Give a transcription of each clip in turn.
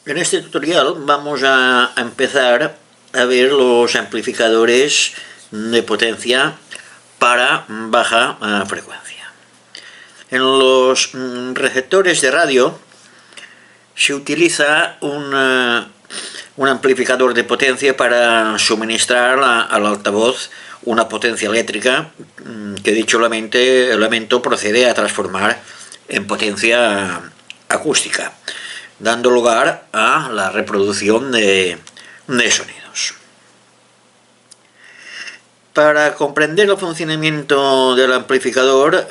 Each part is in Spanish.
En este tutorial vamos a empezar a ver los amplificadores de potencia para baja frecuencia. En los receptores de radio se utiliza un amplificador de potencia para suministrar al altavoz una potencia eléctrica que dicho elemento procede a transformar en potencia acústica, dando lugar a la reproducción de sonidos. Para comprender el funcionamiento del amplificador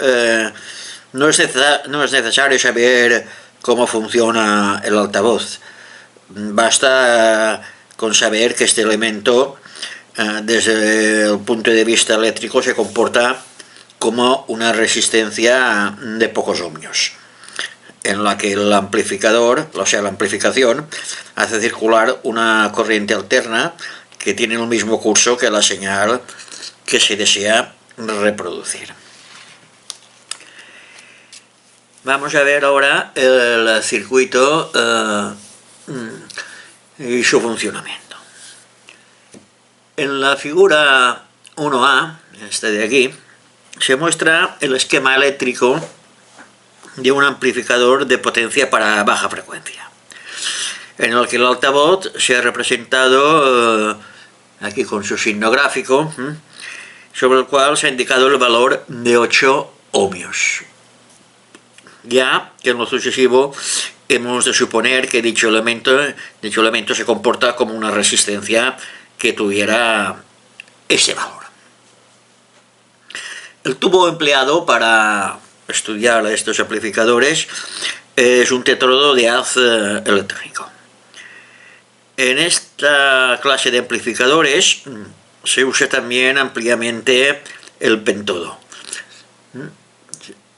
no es necesario saber cómo funciona el altavoz. Basta con saber que este elemento, desde el punto de vista eléctrico, se comporta como una resistencia de pocos ohmios, en la que el amplificador, o sea, la amplificación, hace circular una corriente alterna que tiene el mismo curso que la señal que se desea reproducir. Vamos a ver ahora el circuito y su funcionamiento. En la figura 1A, esta de aquí, se muestra el esquema eléctrico de un amplificador de potencia para baja frecuencia, en el que el altavoz se ha representado aquí con su signo gráfico, sobre el cual se ha indicado el valor de 8 ohmios. Ya que en lo sucesivo hemos de suponer que dicho elemento se comporta como una resistencia que tuviera ese valor. El tubo empleado para estudiar estos amplificadores es un tetrodo de haz electrónico. En esta clase de amplificadores se usa también ampliamente el pentodo,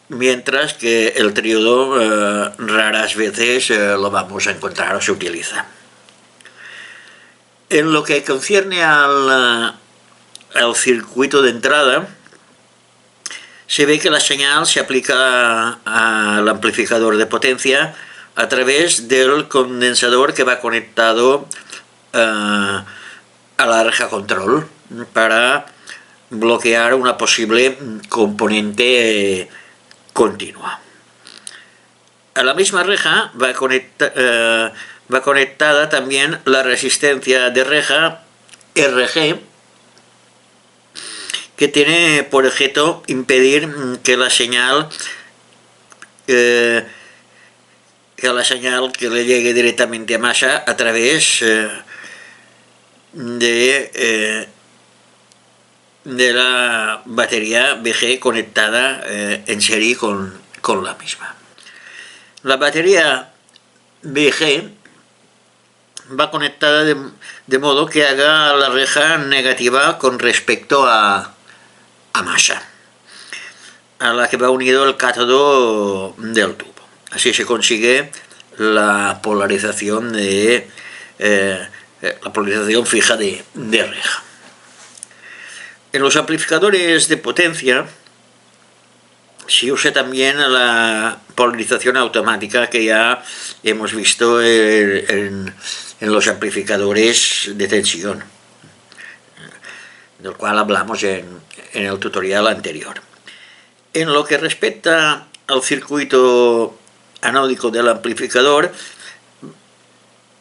mientras que el tríodo raras veces lo vamos a encontrar o se utiliza. En lo que concierne al circuito de entrada, se ve que la señal se aplica al amplificador de potencia a través del condensador que va conectado a la reja control para bloquear una posible componente continua. A la misma reja va conectada también la resistencia de reja RG, que tiene por objeto impedir que la señal que le llegue directamente a masa a través de la batería BG conectada en serie con la misma. La batería BG va conectada de modo que haga la reja negativa con respecto a masa, a la que va unido el cátodo del tubo. Así se consigue la polarización fija de reja. En los amplificadores de potencia se usa también la polarización automática que ya hemos visto en los amplificadores de tensión, del cual hablamos en el tutorial anterior. En lo que respecta al circuito anódico del amplificador,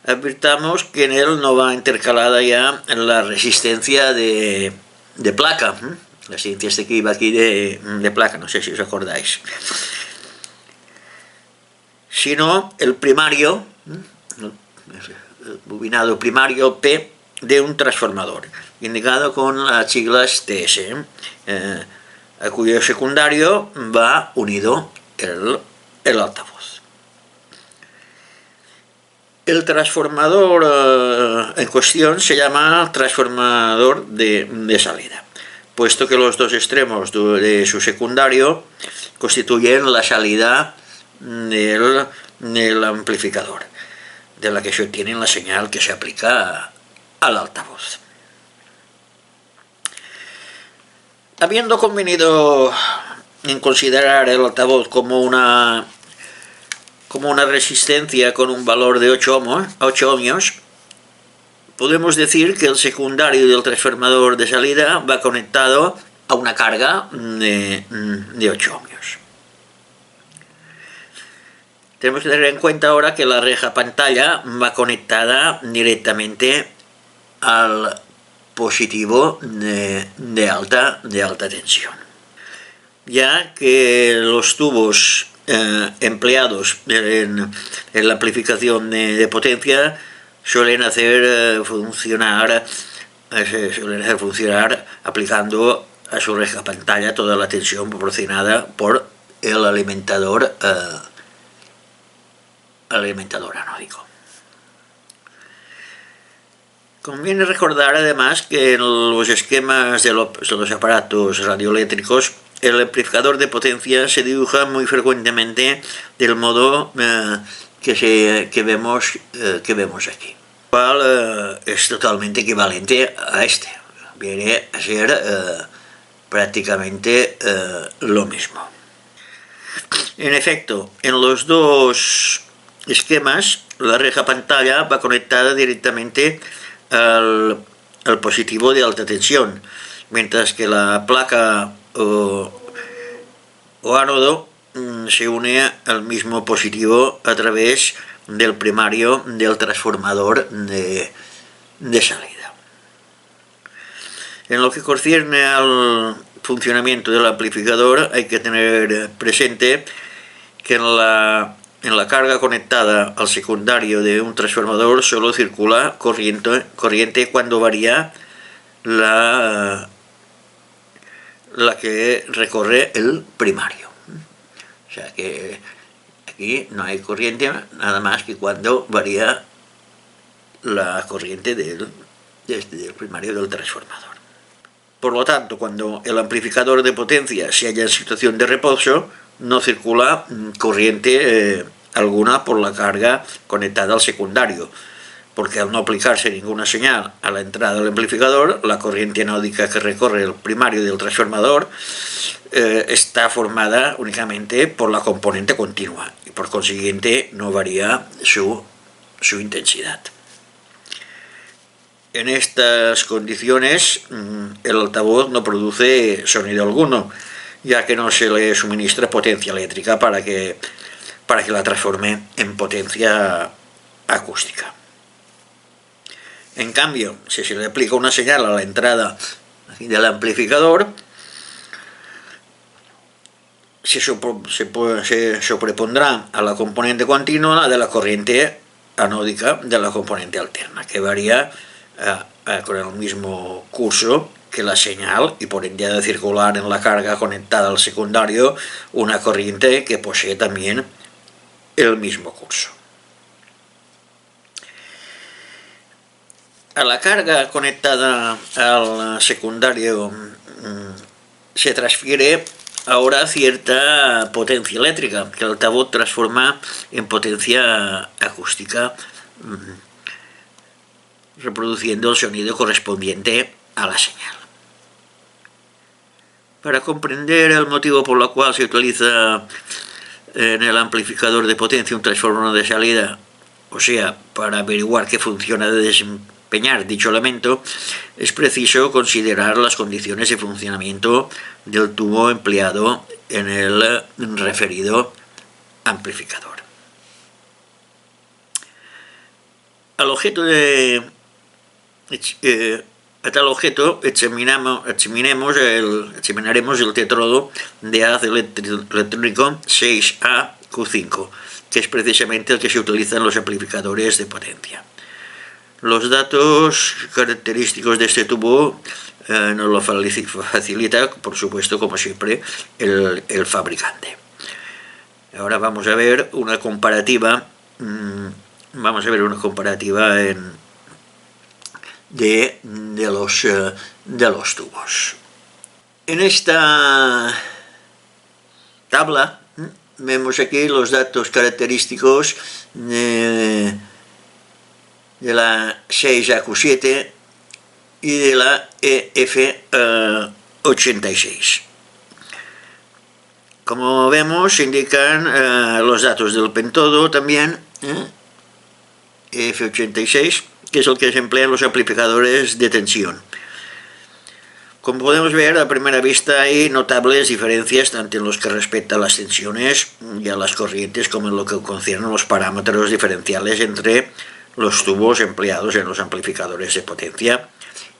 advirtamos que en él no va intercalada ya la resistencia de placa, la resistencia esta que iba aquí de placa, no sé si os acordáis, sino el primario, el bobinado primario P de un transformador, indicado con las siglas TS, a cuyo secundario va unido el altavoz. El transformador en cuestión se llama transformador de salida, puesto que los dos extremos de su secundario constituyen la salida del amplificador, de la que se obtiene la señal que se aplica al altavoz. Habiendo convenido en considerar el altavoz como una resistencia con un valor de 8 ohmios, podemos decir que el secundario del transformador de salida va conectado a una carga de 8 ohmios. Tenemos que tener en cuenta ahora que la reja pantalla va conectada directamente al positivo de alta tensión, ya que los tubos empleados en la amplificación de potencia suelen hacer funcionar aplicando a su reja pantalla toda la tensión proporcionada por el alimentador anódico. Conviene recordar además que en los esquemas de los aparatos radioeléctricos el amplificador de potencia se dibuja muy frecuentemente del modo que vemos aquí, cual es totalmente equivalente a este. Viene a ser prácticamente lo mismo. En efecto, en los dos esquemas la reja pantalla va conectada directamente al positivo de alta tensión, mientras que la placa o ánodo se une al mismo positivo a través del primario del transformador de salida. En lo que concierne al funcionamiento del amplificador, hay que tener presente que en la carga conectada al secundario de un transformador solo circula corriente cuando varía la que recorre el primario. O sea que aquí no hay corriente nada más que cuando varía la corriente del primario del transformador. Por lo tanto, cuando el amplificador de potencia se halla en situación de reposo, no circula corriente alguna por la carga conectada al secundario, porque al no aplicarse ninguna señal a la entrada del amplificador, la corriente anódica que recorre el primario del transformador está formada únicamente por la componente continua y por consiguiente no varía su intensidad. En estas condiciones el altavoz no produce sonido alguno, ya que no se le suministra potencia eléctrica para que la transforme en potencia acústica. En cambio, si se le aplica una señal a la entrada del amplificador, se sobrepondrá a la componente continua de la corriente anódica de la componente alterna, que varía con el mismo curso que la señal y por ende de circular en la carga conectada al secundario una corriente que posee también el mismo curso. A la carga conectada al secundario se transfiere ahora cierta potencia eléctrica que el altavoz transforma en potencia acústica, reproduciendo el sonido correspondiente a la señal. Para comprender el motivo por el cual se utiliza en el amplificador de potencia un transformador de salida, o sea, para averiguar qué función ha de desempeñar dicho elemento, es preciso considerar las condiciones de funcionamiento del tubo empleado en el referido amplificador. A tal objeto examinaremos el tetrodo de haz electrónico 6AQ5, que es precisamente el que se utiliza en los amplificadores de potencia. Los datos característicos de este tubo nos lo facilita, por supuesto, como siempre, el fabricante. Ahora vamos a ver una comparativa. De los tubos. En esta tabla vemos aquí los datos característicos de la 6AQ7 y de la EF86. Como vemos, indican los datos del pentodo también, EF86, que es el que se emplea en los amplificadores de tensión. Como podemos ver, a primera vista hay notables diferencias tanto en lo que respecta a las tensiones y a las corrientes como en lo que concierne a los parámetros diferenciales entre los tubos empleados en los amplificadores de potencia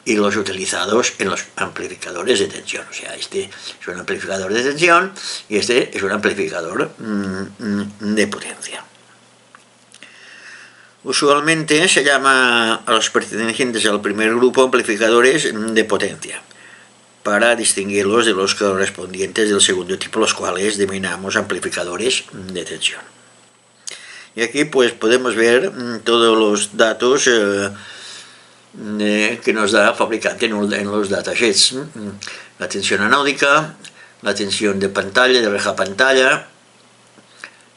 y los utilizados en los amplificadores de tensión. O sea, este es un amplificador de tensión y este es un amplificador de potencia. Usualmente se llama a los pertenecientes al primer grupo amplificadores de potencia, para distinguirlos de los correspondientes del segundo tipo, los cuales denominamos amplificadores de tensión. Y aquí pues podemos ver todos los datos que nos da el fabricante en los datasheets. La tensión anódica, la tensión de pantalla, de reja pantalla,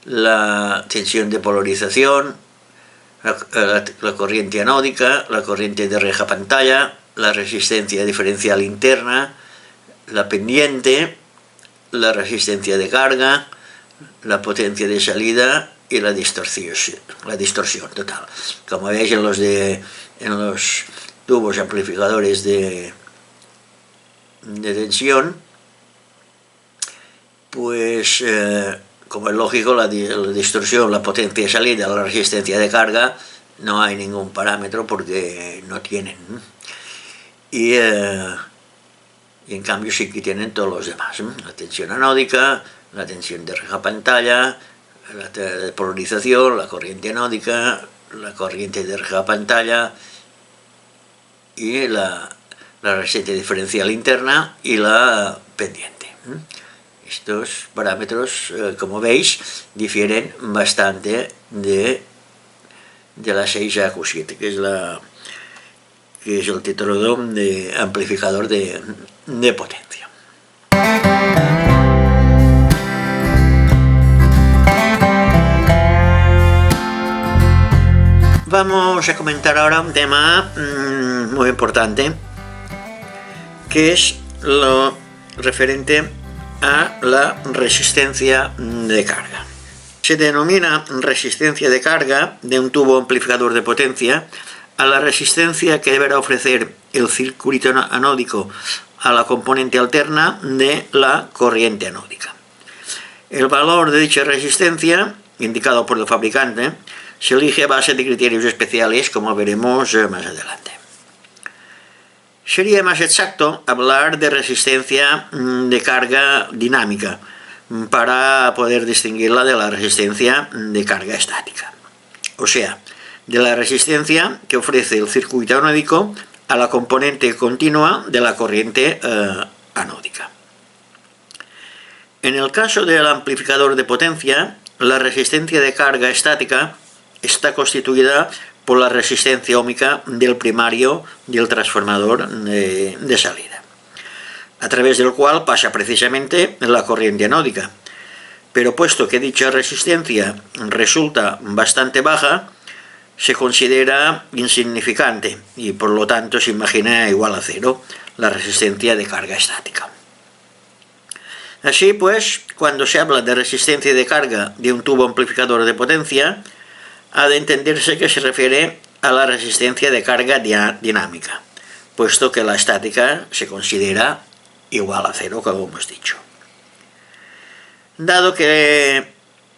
la tensión de polarización, la corriente anódica, la corriente de reja pantalla, la resistencia diferencial interna, la pendiente, la resistencia de carga, la potencia de salida y la distorsión total. Como veis en los tubos amplificadores de tensión, pues como es lógico, la distorsión, la potencia de salida, la resistencia de carga, no hay ningún parámetro porque no tienen. Y en cambio sí que tienen todos los demás. La tensión anódica, la tensión de reja pantalla, la polarización, la corriente anódica, la corriente de reja pantalla y la resistencia diferencial interna y la pendiente. Estos parámetros, como veis, difieren bastante de la 6AQ7, que es el título de amplificador de potencia. Vamos a comentar ahora un tema muy importante, que es lo referente a la resistencia de carga. Se denomina resistencia de carga de un tubo amplificador de potencia a la resistencia que deberá ofrecer el circuito anódico a la componente alterna de la corriente anódica. El valor de dicha resistencia, indicado por el fabricante, se elige a base de criterios especiales, como veremos más adelante. Sería más exacto hablar de resistencia de carga dinámica para poder distinguirla de la resistencia de carga estática. O sea, de la resistencia que ofrece el circuito anódico a la componente continua de la corriente anódica. En el caso del amplificador de potencia, la resistencia de carga estática está constituida por la resistencia óhmica del primario del transformador de salida, a través del cual pasa precisamente la corriente anódica. Pero puesto que dicha resistencia resulta bastante baja, se considera insignificante y por lo tanto se imagina igual a cero la resistencia de carga estática. Así pues, cuando se habla de resistencia de carga de un tubo amplificador de potencia, ha de entenderse que se refiere a la resistencia de carga dinámica, puesto que la estática se considera igual a cero, como hemos dicho. Dado que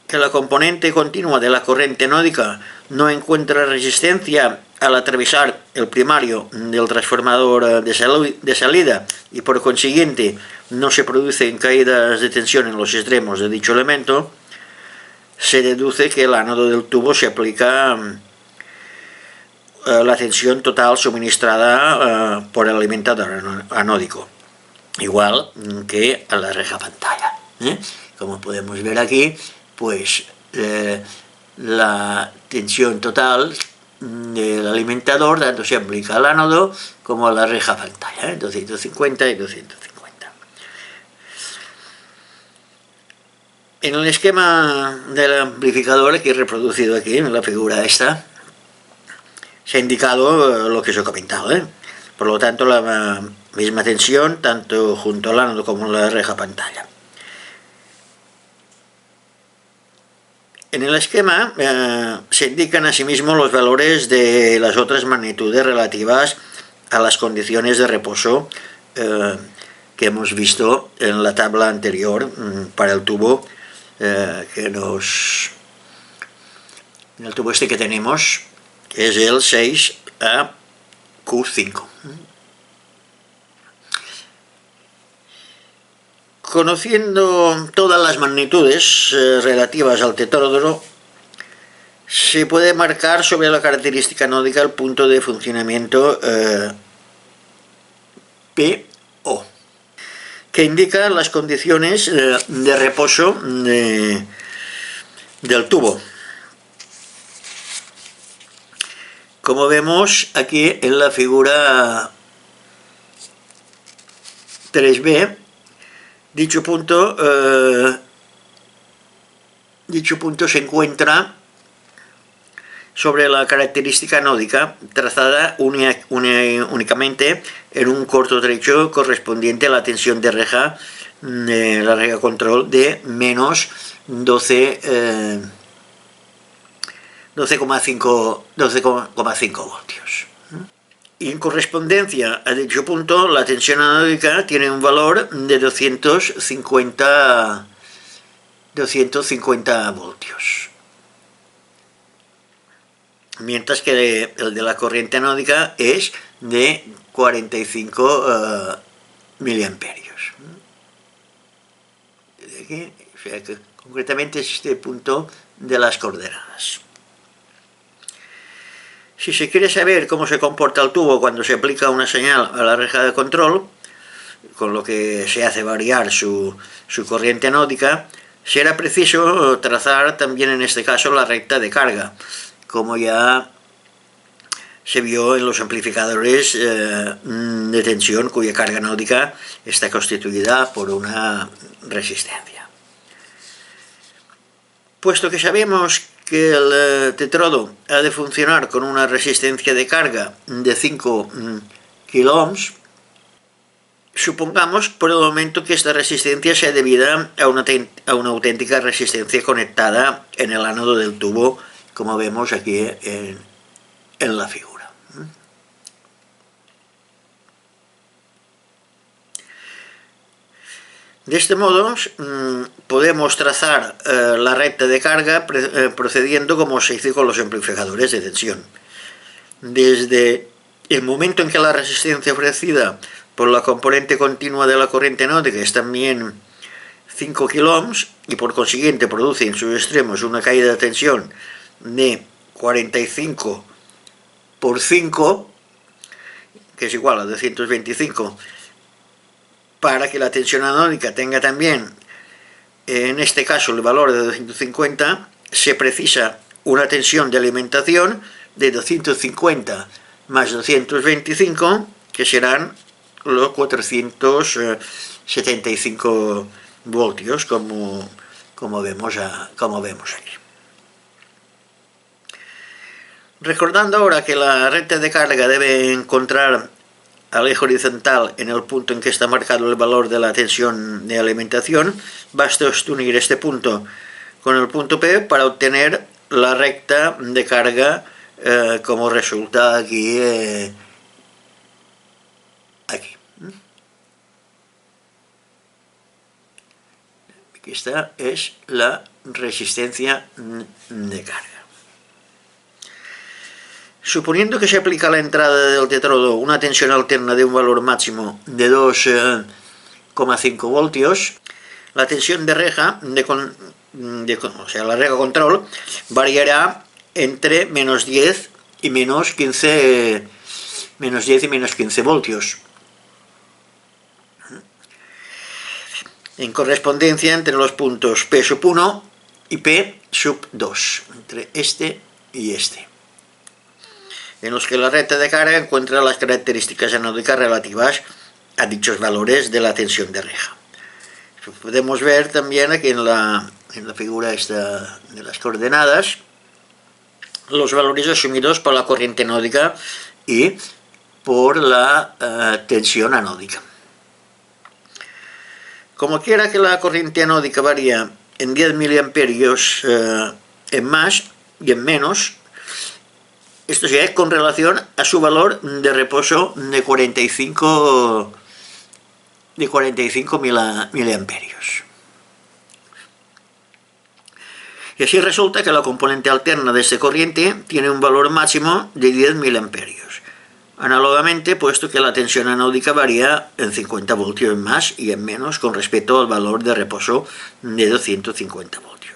la componente continua de la corriente anódica no encuentra resistencia al atravesar el primario del transformador de salida y por consiguiente no se producen caídas de tensión en los extremos de dicho elemento, se deduce que el ánodo del tubo se aplica la tensión total suministrada por el alimentador anódico, igual que a la reja pantalla. Como podemos ver aquí, pues la tensión total del alimentador tanto se aplica al ánodo como a la reja pantalla, 250 y 250. En el esquema del amplificador que he reproducido aquí, en la figura esta, se ha indicado lo que os he comentado. Por lo tanto, la misma tensión tanto junto al ánodo como en la reja pantalla. En el esquema se indican asimismo los valores de las otras magnitudes relativas a las condiciones de reposo que hemos visto en la tabla anterior para el tubo en el tubo este que tenemos, que es el 6AQ5. Conociendo todas las magnitudes relativas al tetródono, se puede marcar sobre la característica anódica el punto de funcionamiento PO, que indica las condiciones de reposo del tubo. Como vemos aquí en la figura 3B, dicho punto se encuentra sobre la característica anódica trazada únicamente en un corto trecho correspondiente a la tensión de reja, la reja control de menos 12,5 voltios. Y en correspondencia a dicho punto, la tensión anódica tiene un valor de 250 voltios. Mientras que el de la corriente anódica es de 45 miliamperios. Aquí, o sea que concretamente es este punto de las coordenadas. Si se quiere saber cómo se comporta el tubo cuando se aplica una señal a la reja de control, con lo que se hace variar su corriente anódica, será preciso trazar también en este caso la recta de carga, como ya se vio en los amplificadores de tensión cuya carga anódica está constituida por una resistencia. Puesto que sabemos que el tetrodo ha de funcionar con una resistencia de carga de 5 kiloohms, supongamos por el momento que esta resistencia sea debida a una auténtica resistencia conectada en el ánodo del tubo, como vemos aquí en la figura. De este modo podemos trazar la recta de carga procediendo como se hizo con los amplificadores de tensión. Desde el momento en que la resistencia ofrecida por la componente continua de la corriente anódica es también 5 kiloohms y por consiguiente produce en sus extremos una caída de tensión de 45 por 5, que es igual a 225, para que la tensión anódica tenga también, en este caso, el valor de 250, se precisa una tensión de alimentación de 250 más 225, que serán los 475 voltios, como vemos aquí. Recordando ahora que la recta de carga debe encontrar al eje horizontal en el punto en que está marcado el valor de la tensión de alimentación, basta unir este punto con el punto P para obtener la recta de carga como resulta aquí. Aquí esta es la resistencia de carga. Suponiendo que se aplica a la entrada del tetrodo una tensión alterna de un valor máximo de 2,5 voltios, la tensión de reja, o sea, la reja control, variará entre menos 10 y menos 10 y menos 15 voltios. En correspondencia entre los puntos P sub 1 y P sub 2, entre este y este, en los que la recta de carga encuentra las características anódicas relativas a dichos valores de la tensión de reja. Podemos ver también aquí en la figura esta de las coordenadas los valores asumidos por la corriente anódica y por la tensión anódica. Como quiera que la corriente anódica varía en 10 miliamperios en más y en menos, esto sí, con relación a su valor de reposo de 45 miliamperios. Y así resulta que la componente alterna de esta corriente tiene un valor máximo de 10 miliamperios. Análogamente, puesto que la tensión anódica varía en 50 voltios en más y en menos con respecto al valor de reposo de 250 voltios.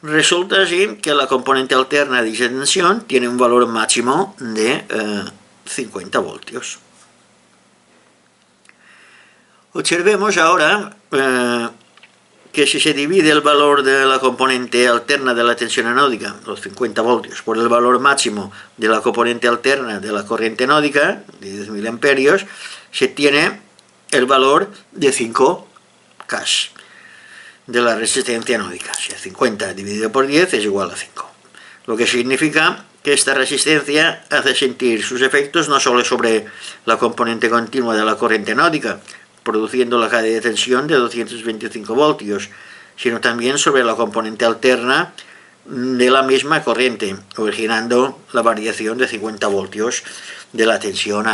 Resulta así que la componente alterna de dicha tensión tiene un valor máximo de 50 voltios. Observemos ahora que si se divide el valor de la componente alterna de la tensión anódica, los 50 voltios, por el valor máximo de la componente alterna de la corriente anódica, de 10 miliamperios, se tiene el valor de 5 K de la resistencia anódica. O sea, 50 dividido por 10 es igual a 5. Lo que significa que esta resistencia hace sentir sus efectos no solo sobre la componente continua de la corriente anódica, produciendo la caída de tensión de 225 voltios, sino también sobre la componente alterna de la misma corriente, originando la variación de 50 voltios de la tensión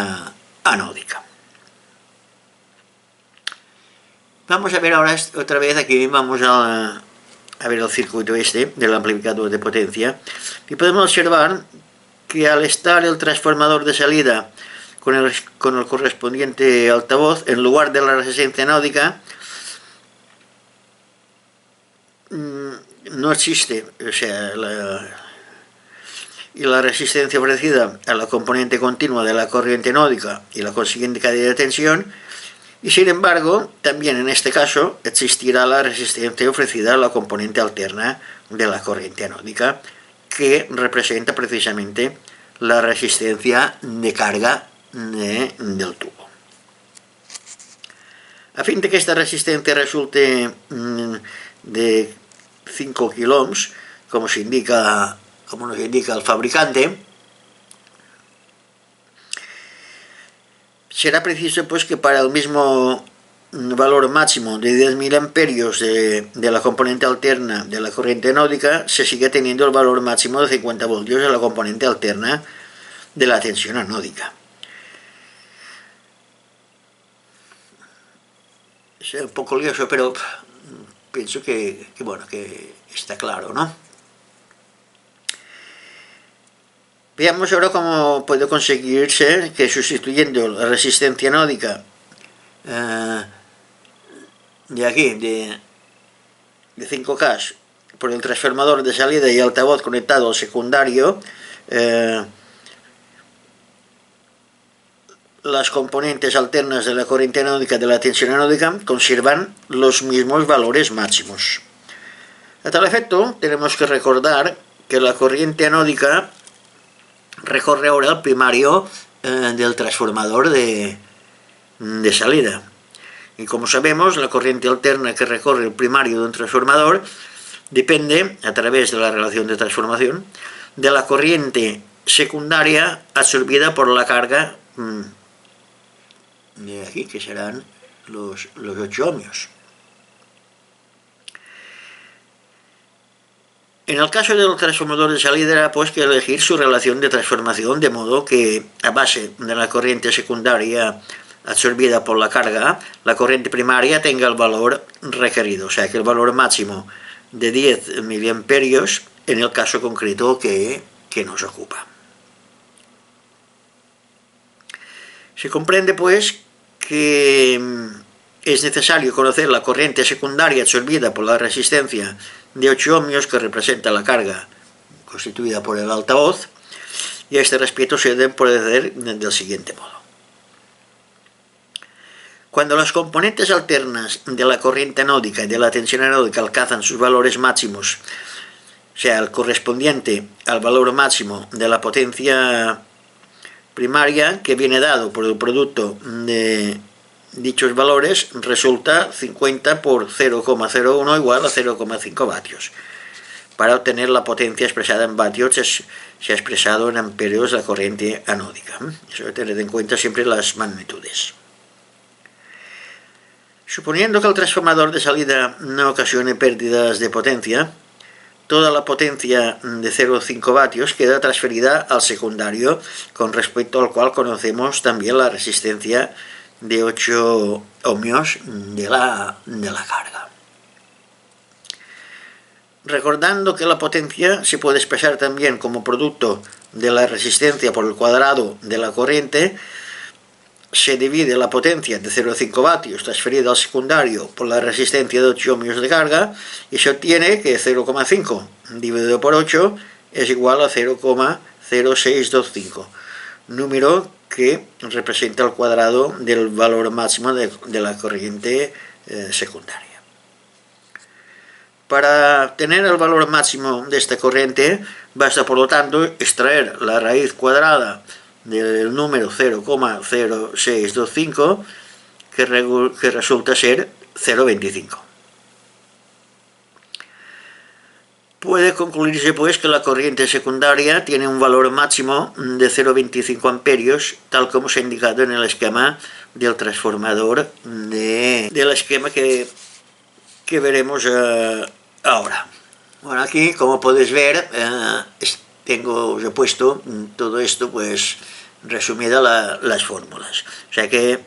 anódica. Vamos a ver ahora otra vez, aquí vamos a ver el circuito este del amplificador de potencia, y podemos observar que al estar el transformador de salida con el correspondiente altavoz, en lugar de la resistencia anódica, no existe, o sea, la resistencia ofrecida a la componente continua de la corriente anódica y la consiguiente caída de tensión, y sin embargo, también en este caso existirá la resistencia ofrecida a la componente alterna de la corriente anódica, que representa precisamente la resistencia de carga del tubo. A fin de que esta resistencia resulte de 5 kiloohms, como nos indica el fabricante, será preciso pues que para el mismo valor máximo de 10 miliamperios de la componente alterna de la corriente anódica se siga teniendo el valor máximo de 50 voltios de la componente alterna de la tensión anódica. Es un poco lioso, pero pienso que está claro, ¿no? Veamos ahora cómo puede conseguirse que sustituyendo la resistencia anódica de aquí, de 5K, por el transformador de salida y altavoz conectado al secundario, las componentes alternas de la corriente anódica de la tensión anódica conservan los mismos valores máximos. A tal efecto, tenemos que recordar que la corriente anódica recorre ahora el primario del transformador de salida. Y como sabemos, la corriente alterna que recorre el primario de un transformador depende, a través de la relación de transformación, de la corriente secundaria absorbida por la carga de aquí, que serán los 8 ohmios. En el caso del transformador de salida era pues que elegir su relación de transformación, de modo que a base de la corriente secundaria absorbida por la carga, la corriente primaria tenga el valor requerido, o sea que el valor máximo de 10 miliamperios en el caso concreto que nos ocupa. Se comprende pues que es necesario conocer la corriente secundaria absorbida por la resistencia de 8 ohmios que representa la carga constituida por el altavoz, y a este respecto se deben proceder del siguiente modo. Cuando las componentes alternas de la corriente anódica y de la tensión anódica alcanzan sus valores máximos, o sea, el correspondiente al valor máximo de la potencia primaria que viene dado por el producto de dichos valores, resulta 50 por 0,01 igual a 0,5 vatios. Para obtener la potencia expresada en vatios se ha expresado en amperios la corriente anódica. Eso hay que tener en cuenta siempre las magnitudes. Suponiendo que el transformador de salida no ocasione pérdidas de potencia, toda la potencia de 0,5 vatios queda transferida al secundario, con respecto al cual conocemos también la resistencia de 8 ohmios de la carga. Recordando que la potencia se puede expresar también como producto de la resistencia por el cuadrado de la corriente, se divide la potencia de 0,5 vatios transferida al secundario por la resistencia de 8 ohmios de carga y se obtiene que 0,5 dividido por 8 es igual a 0,0625, número que representa el cuadrado del valor máximo de la corriente secundaria. Para obtener el valor máximo de esta corriente, basta por lo tanto extraer la raíz cuadrada del número 0,0625, que resulta ser 0,25. Puede concluirse pues que la corriente secundaria tiene un valor máximo de 0,25 amperios, tal como se ha indicado en el esquema del transformador del esquema que veremos ahora. Bueno, aquí, como podéis ver, os he puesto todo esto pues resumida las fórmulas. O sea que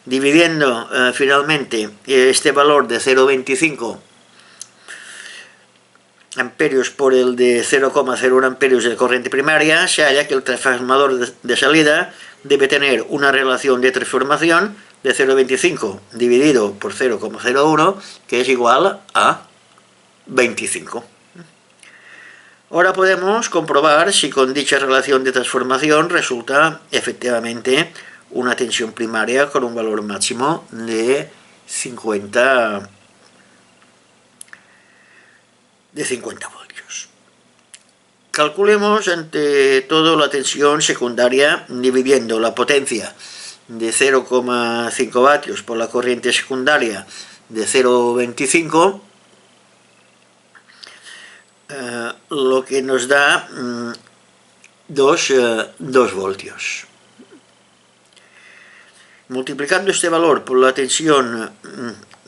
dividiendo finalmente este valor de 0,25 amperios por el de 0,01 amperios de corriente primaria, se halla que el transformador de salida debe tener una relación de transformación de 0,25 dividido por 0,01, que es igual a 25. Ahora podemos comprobar si con dicha relación de transformación resulta efectivamente una tensión primaria con un valor máximo de 50 voltios. Calculemos ante todo la tensión secundaria dividiendo la potencia de 0,5 vatios por la corriente secundaria de 0,25, lo que nos da 2 voltios. Multiplicando este valor por la tensión, o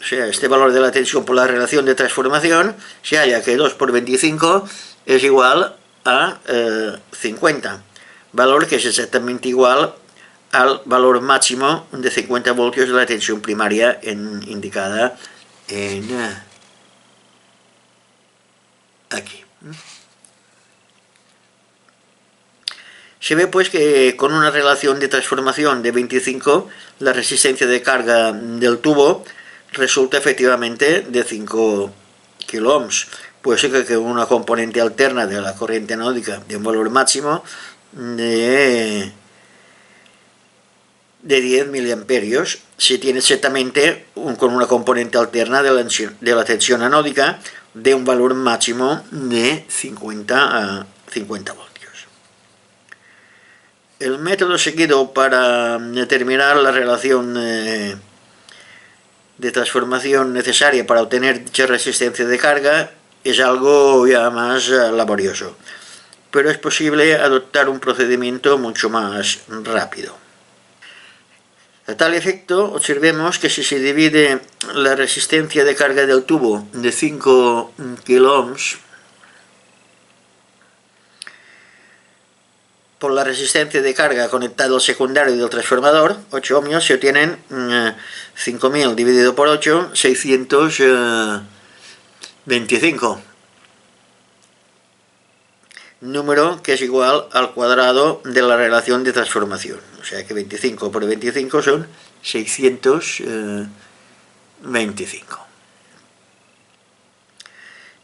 sea, este valor de la tensión por la relación de transformación, se halla que 2 por 25 es igual a 50, valor que es exactamente igual al valor máximo de 50 voltios de la tensión primaria indicada aquí. Se ve pues que con una relación de transformación de 25, la resistencia de carga del tubo resulta efectivamente de 5 kiloohms. Puede ser que una componente alterna de la corriente anódica de un valor máximo de 10 miliamperios se tiene exactamente con una componente alterna de la tensión anódica de un valor máximo de 50 voltios. El método seguido para determinar la relación de transformación necesaria para obtener dicha resistencia de carga es algo ya más laborioso, pero es posible adoptar un procedimiento mucho más rápido. A tal efecto, observemos que si se divide la resistencia de carga del tubo de 5 kiloohms por la resistencia de carga conectada al secundario del transformador, 8 ohmios, se obtienen 5.000 dividido por 8, 625. Número que es igual al cuadrado de la relación de transformación. O sea que 25 por 25 son 625.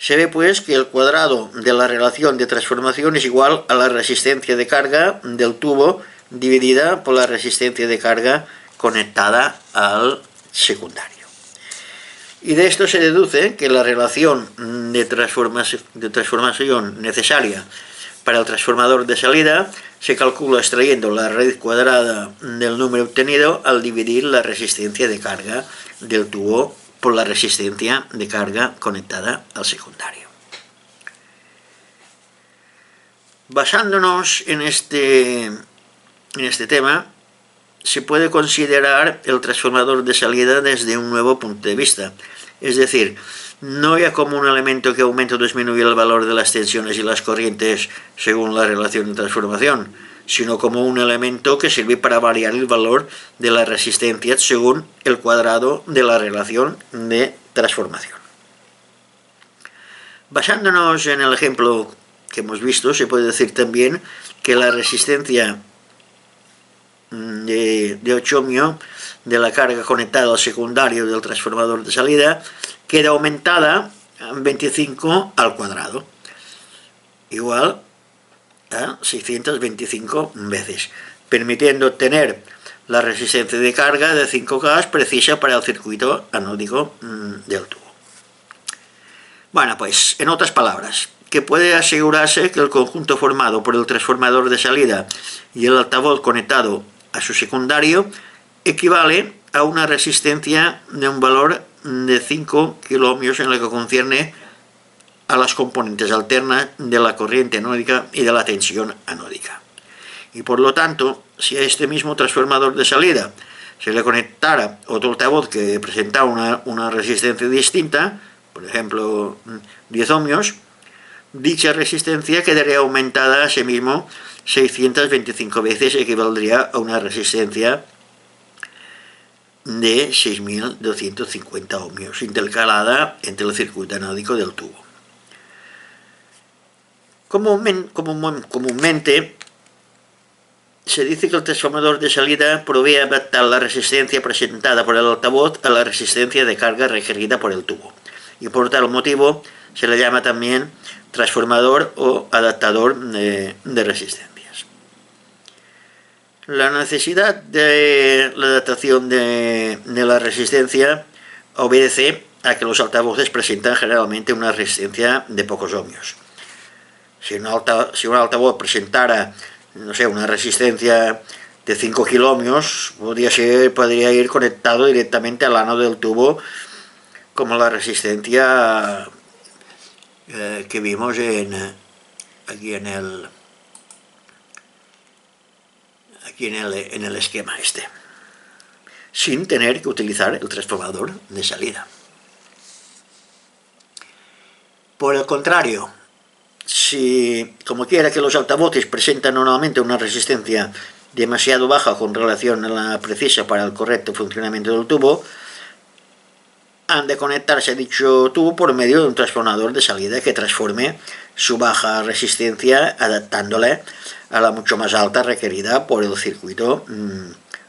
Se ve pues que el cuadrado de la relación de transformación es igual a la resistencia de carga del tubo dividida por la resistencia de carga conectada al secundario. Y de esto se deduce que la relación de transformación necesaria para el transformador de salida se calcula extrayendo la raíz cuadrada del número obtenido al dividir la resistencia de carga del tubo por la resistencia de carga conectada al secundario. Basándonos en este tema, se puede considerar el transformador de salida desde un nuevo punto de vista, es decir, no ya como un elemento que aumenta o disminuye el valor de las tensiones y las corrientes según la relación de transformación, sino como un elemento que sirve para variar el valor de las resistencias según el cuadrado de la relación de transformación. Basándonos en el ejemplo que hemos visto, se puede decir también que la resistencia de 8 ohmios de la carga conectada al secundario del transformador de salida queda aumentada a 25 al cuadrado, igual a 625 veces, permitiendo obtener la resistencia de carga de 5K precisa para el circuito anódico del tubo. Bueno, pues, en otras palabras, que puede asegurarse que el conjunto formado por el transformador de salida y el altavoz conectado a su secundario equivale a una resistencia de un valor de 5 kiloohmios en lo que concierne a las componentes alternas de la corriente anódica y de la tensión anódica. Y por lo tanto, si a este mismo transformador de salida se le conectara otro altavoz que presentara una resistencia distinta, por ejemplo 10 ohmios, dicha resistencia quedaría aumentada a sí mismo 625 veces, equivaldría a una resistencia de 6.250 ohmios, intercalada entre el circuito anódico del tubo. Comúnmente se dice que el transformador de salida provee adaptar la resistencia presentada por el altavoz a la resistencia de carga requerida por el tubo, y por tal motivo se le llama también transformador o adaptador de resistencias. La necesidad de la adaptación de la resistencia obedece a que los altavoces presentan generalmente una resistencia de pocos ohmios. Si un altavoz presentara, no sé, una resistencia de 5 kiloohmios, podría ir conectado directamente al ano del tubo, como la resistencia que vimos aquí en el esquema este, sin tener que utilizar el transformador de salida. Por el contrario, si, como quiera que los altavoces presentan normalmente una resistencia demasiado baja con relación a la precisa para el correcto funcionamiento del tubo, han de conectarse a dicho tubo por medio de un transformador de salida que transforme su baja resistencia adaptándola a la mucho más alta requerida por el circuito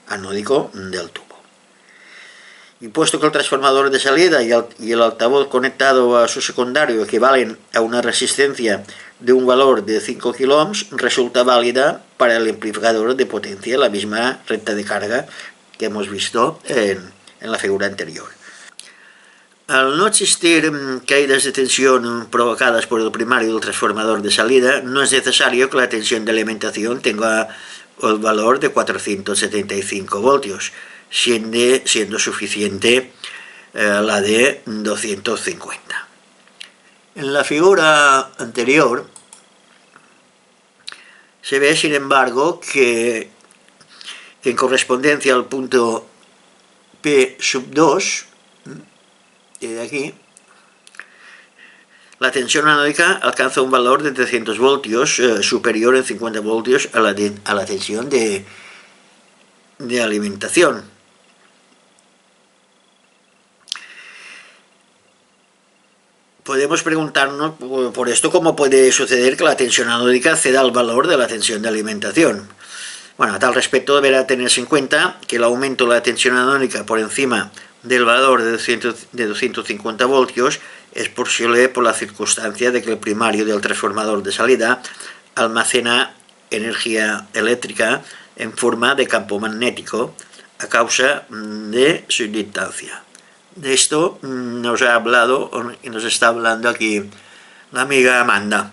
anódico del tubo. Y puesto que el transformador de salida y el altavoz conectado a su secundario equivalen a una resistencia de un valor de 5 kiloohms, resulta válida para el amplificador de potencia la misma recta de carga que hemos visto en la figura anterior. Al no existir caídas de tensión provocadas por el primario del transformador de salida, no es necesario que la tensión de alimentación tenga el valor de 475 voltios, siendo suficiente la de 250. En la figura anterior se ve, sin embargo, que en correspondencia al punto P sub 2, de aquí, la tensión anódica alcanza un valor de 300 voltios, superior en 50 voltios a la tensión de alimentación. Podemos preguntarnos por esto cómo puede suceder que la tensión anódica ceda al valor de la tensión de alimentación. Bueno, a tal respecto deberá tenerse en cuenta que el aumento de la tensión anódica por encima del valor de 250 voltios es posible por la circunstancia de que el primario del transformador de salida almacena energía eléctrica en forma de campo magnético a causa de su inductancia. De esto nos ha hablado y nos está hablando aquí la amiga Amanda.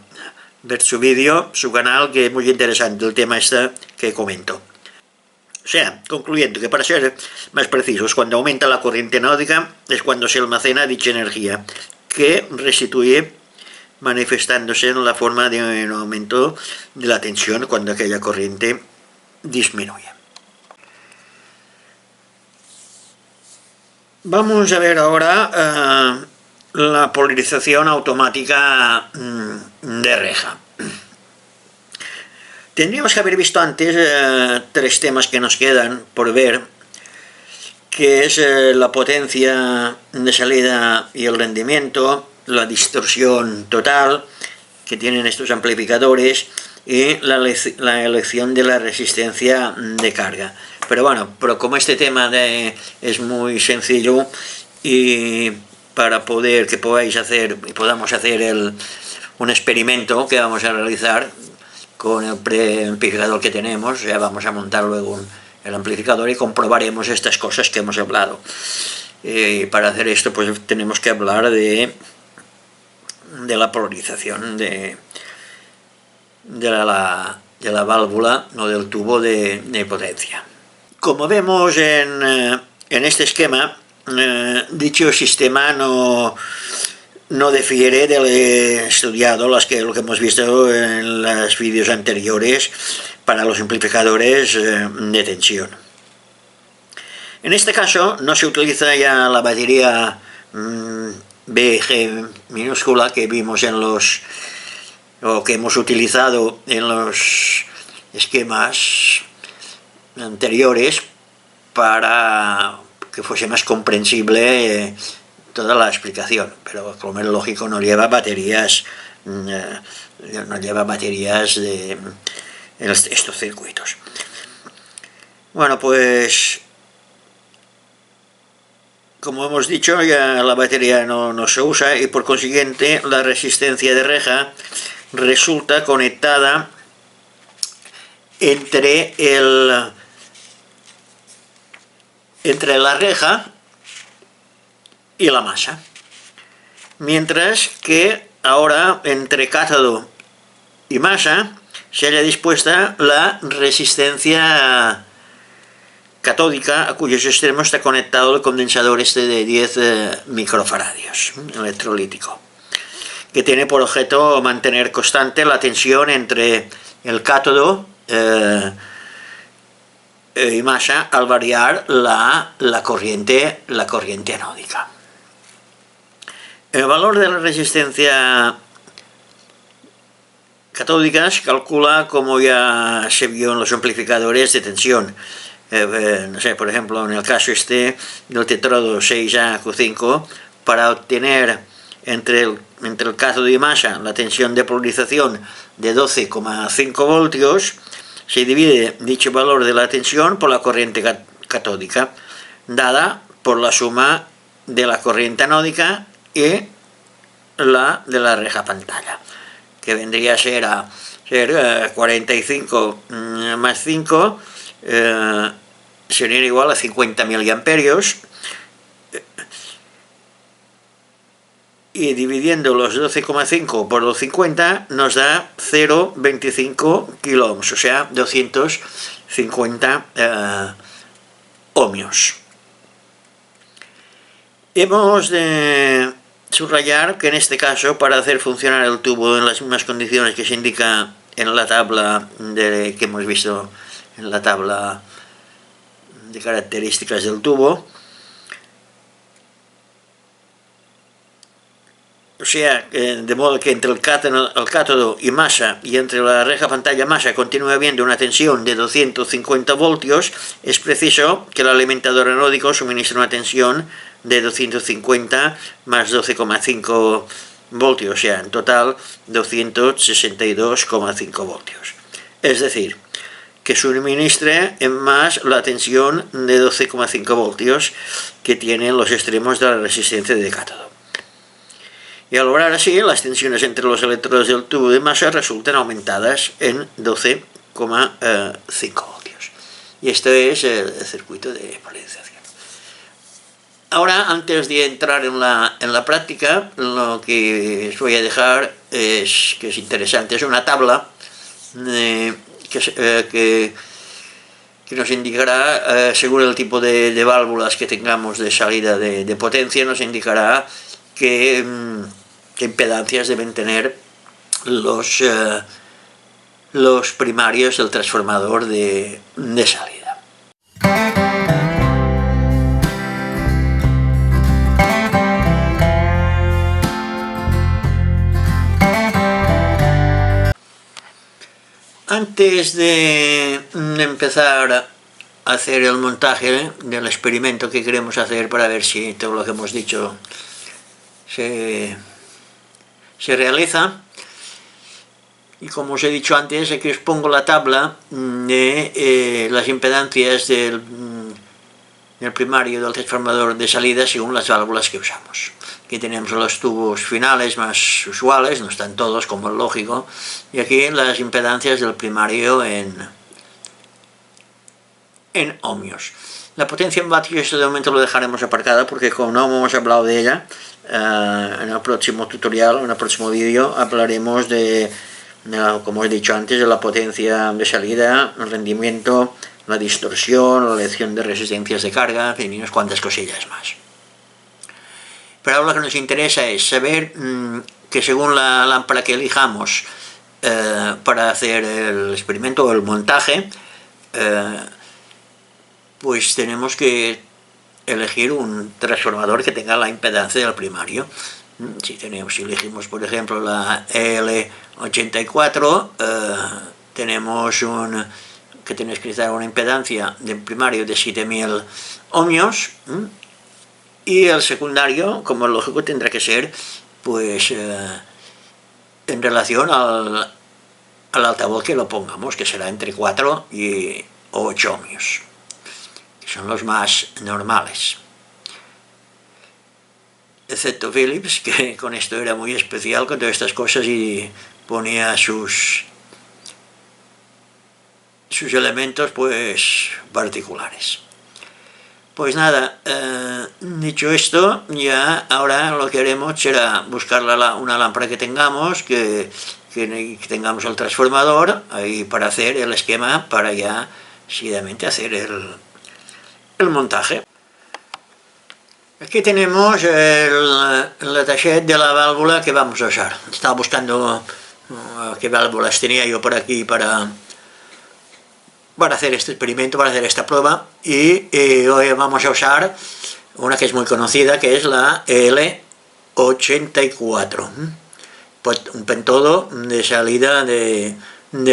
Ver su vídeo, su canal, que es muy interesante el tema este que comento. O sea, concluyendo que para ser más precisos, cuando aumenta la corriente anódica es cuando se almacena dicha energía, que restituye manifestándose en la forma de un aumento de la tensión cuando aquella corriente disminuye. Vamos a ver ahora la polarización automática de reja. Tendríamos que haber visto antes tres temas que nos quedan por ver, que es la potencia de salida y el rendimiento, la distorsión total que tienen estos amplificadores y la elección de la resistencia de carga. Pero bueno, como este tema es muy sencillo, y para poder que podáis hacer y podamos hacer un experimento que vamos a realizar con el preamplificador que tenemos, ya vamos a montar luego el amplificador y comprobaremos estas cosas que hemos hablado. Y para hacer esto pues tenemos que hablar de la polarización de la válvula o del tubo de potencia. Como vemos en este esquema, dicho sistema no difiere del estudiado, lo que hemos visto en los vídeos anteriores para los amplificadores de tensión. En este caso no se utiliza ya la batería BG minúscula que vimos o que hemos utilizado en los esquemas anteriores para que fuese más comprensible toda la explicación, pero como es lógico no lleva baterías de estos circuitos. Bueno, pues como hemos dicho, ya la batería no se usa y por consiguiente la resistencia de reja resulta conectada entre la reja y la masa, mientras que ahora entre cátodo y masa se haya dispuesta la resistencia catódica, a cuyos extremos está conectado el condensador de 10 microfaradios electrolítico, que tiene por objeto mantener constante la tensión entre el cátodo y masa al variar la corriente anódica. El valor de la resistencia catódica se calcula como ya se vio en los amplificadores de tensión. No sé, por ejemplo, en el caso del tetrodo 6A-Q5, para obtener entre el cátodo y masa la tensión de polarización de 12,5 voltios, se divide dicho valor de la tensión por la corriente catódica, dada por la suma de la corriente anódica y la de la reja pantalla, que vendría a ser 45 más 5 sería igual a 50 miliamperios, y dividiendo los 12,5 por los 50 nos da 0,25 kilo ohms, o sea 250 ohmios. Hemos de subrayar que en este caso, para hacer funcionar el tubo en las mismas condiciones que se indica en la tabla que hemos visto en la tabla de características del tubo, o sea, de modo que entre el cátodo y masa y entre la reja pantalla masa continúe habiendo una tensión de 250 voltios, es preciso que el alimentador anódico suministre una tensión de 250 más 12,5 voltios, o sea, en total 262,5 voltios. Es decir, que suministre más la tensión de 12,5 voltios que tienen los extremos de la resistencia de cátodo. Y al lograr así, las tensiones entre los electrodos del tubo de masa resultan aumentadas en 12,5 voltios. Y este es el circuito de polarización. Ahora, antes de entrar en la práctica, lo que os voy a dejar es, que es interesante, es una tabla que nos indicará, según el tipo de válvulas que tengamos de salida de potencia, nos indicará qué impedancias deben tener los primarios del transformador de salida. Antes de empezar a hacer el montaje del experimento que queremos hacer para ver si todo lo que hemos dicho se realiza, y como os he dicho antes, aquí os pongo la tabla de las impedancias del primario del transformador de salida según las válvulas que usamos. Aquí tenemos los tubos finales más usuales, no están todos como es lógico, y aquí las impedancias del primario en ohmios. La potencia en vatios, esto de momento lo dejaremos aparcada porque como no hemos hablado de ella, en el próximo tutorial, en el próximo vídeo, hablaremos como he dicho antes, de la potencia de salida, el rendimiento, la distorsión, la elección de resistencias de carga, y unas cuantas cosillas más. Pero ahora lo que nos interesa es saber que según la lámpara que elijamos para hacer el experimento o el montaje, pues tenemos que elegir un transformador que tenga la impedancia del primario. Si elegimos por ejemplo la EL84, tenemos que tenéis que necesitar una impedancia del primario de 7000 ohmios, y el secundario, como es lógico, tendrá que ser pues en relación al altavoz que lo pongamos, que será entre 4 y 8 ohmios, que son los más normales. Excepto Philips, que con esto era muy especial con todas estas cosas y ponía sus elementos pues particulares. Pues nada, dicho esto, ya ahora lo que haremos será buscar una lámpara que tengamos, que tengamos el transformador ahí para hacer el esquema, para ya seguidamente hacer el montaje. Aquí tenemos el attachet de la válvula que vamos a usar. Estaba buscando qué válvulas tenía yo por aquí para hacer este experimento, para hacer esta prueba, y hoy vamos a usar una que es muy conocida, que es la L84, un pentodo de salida de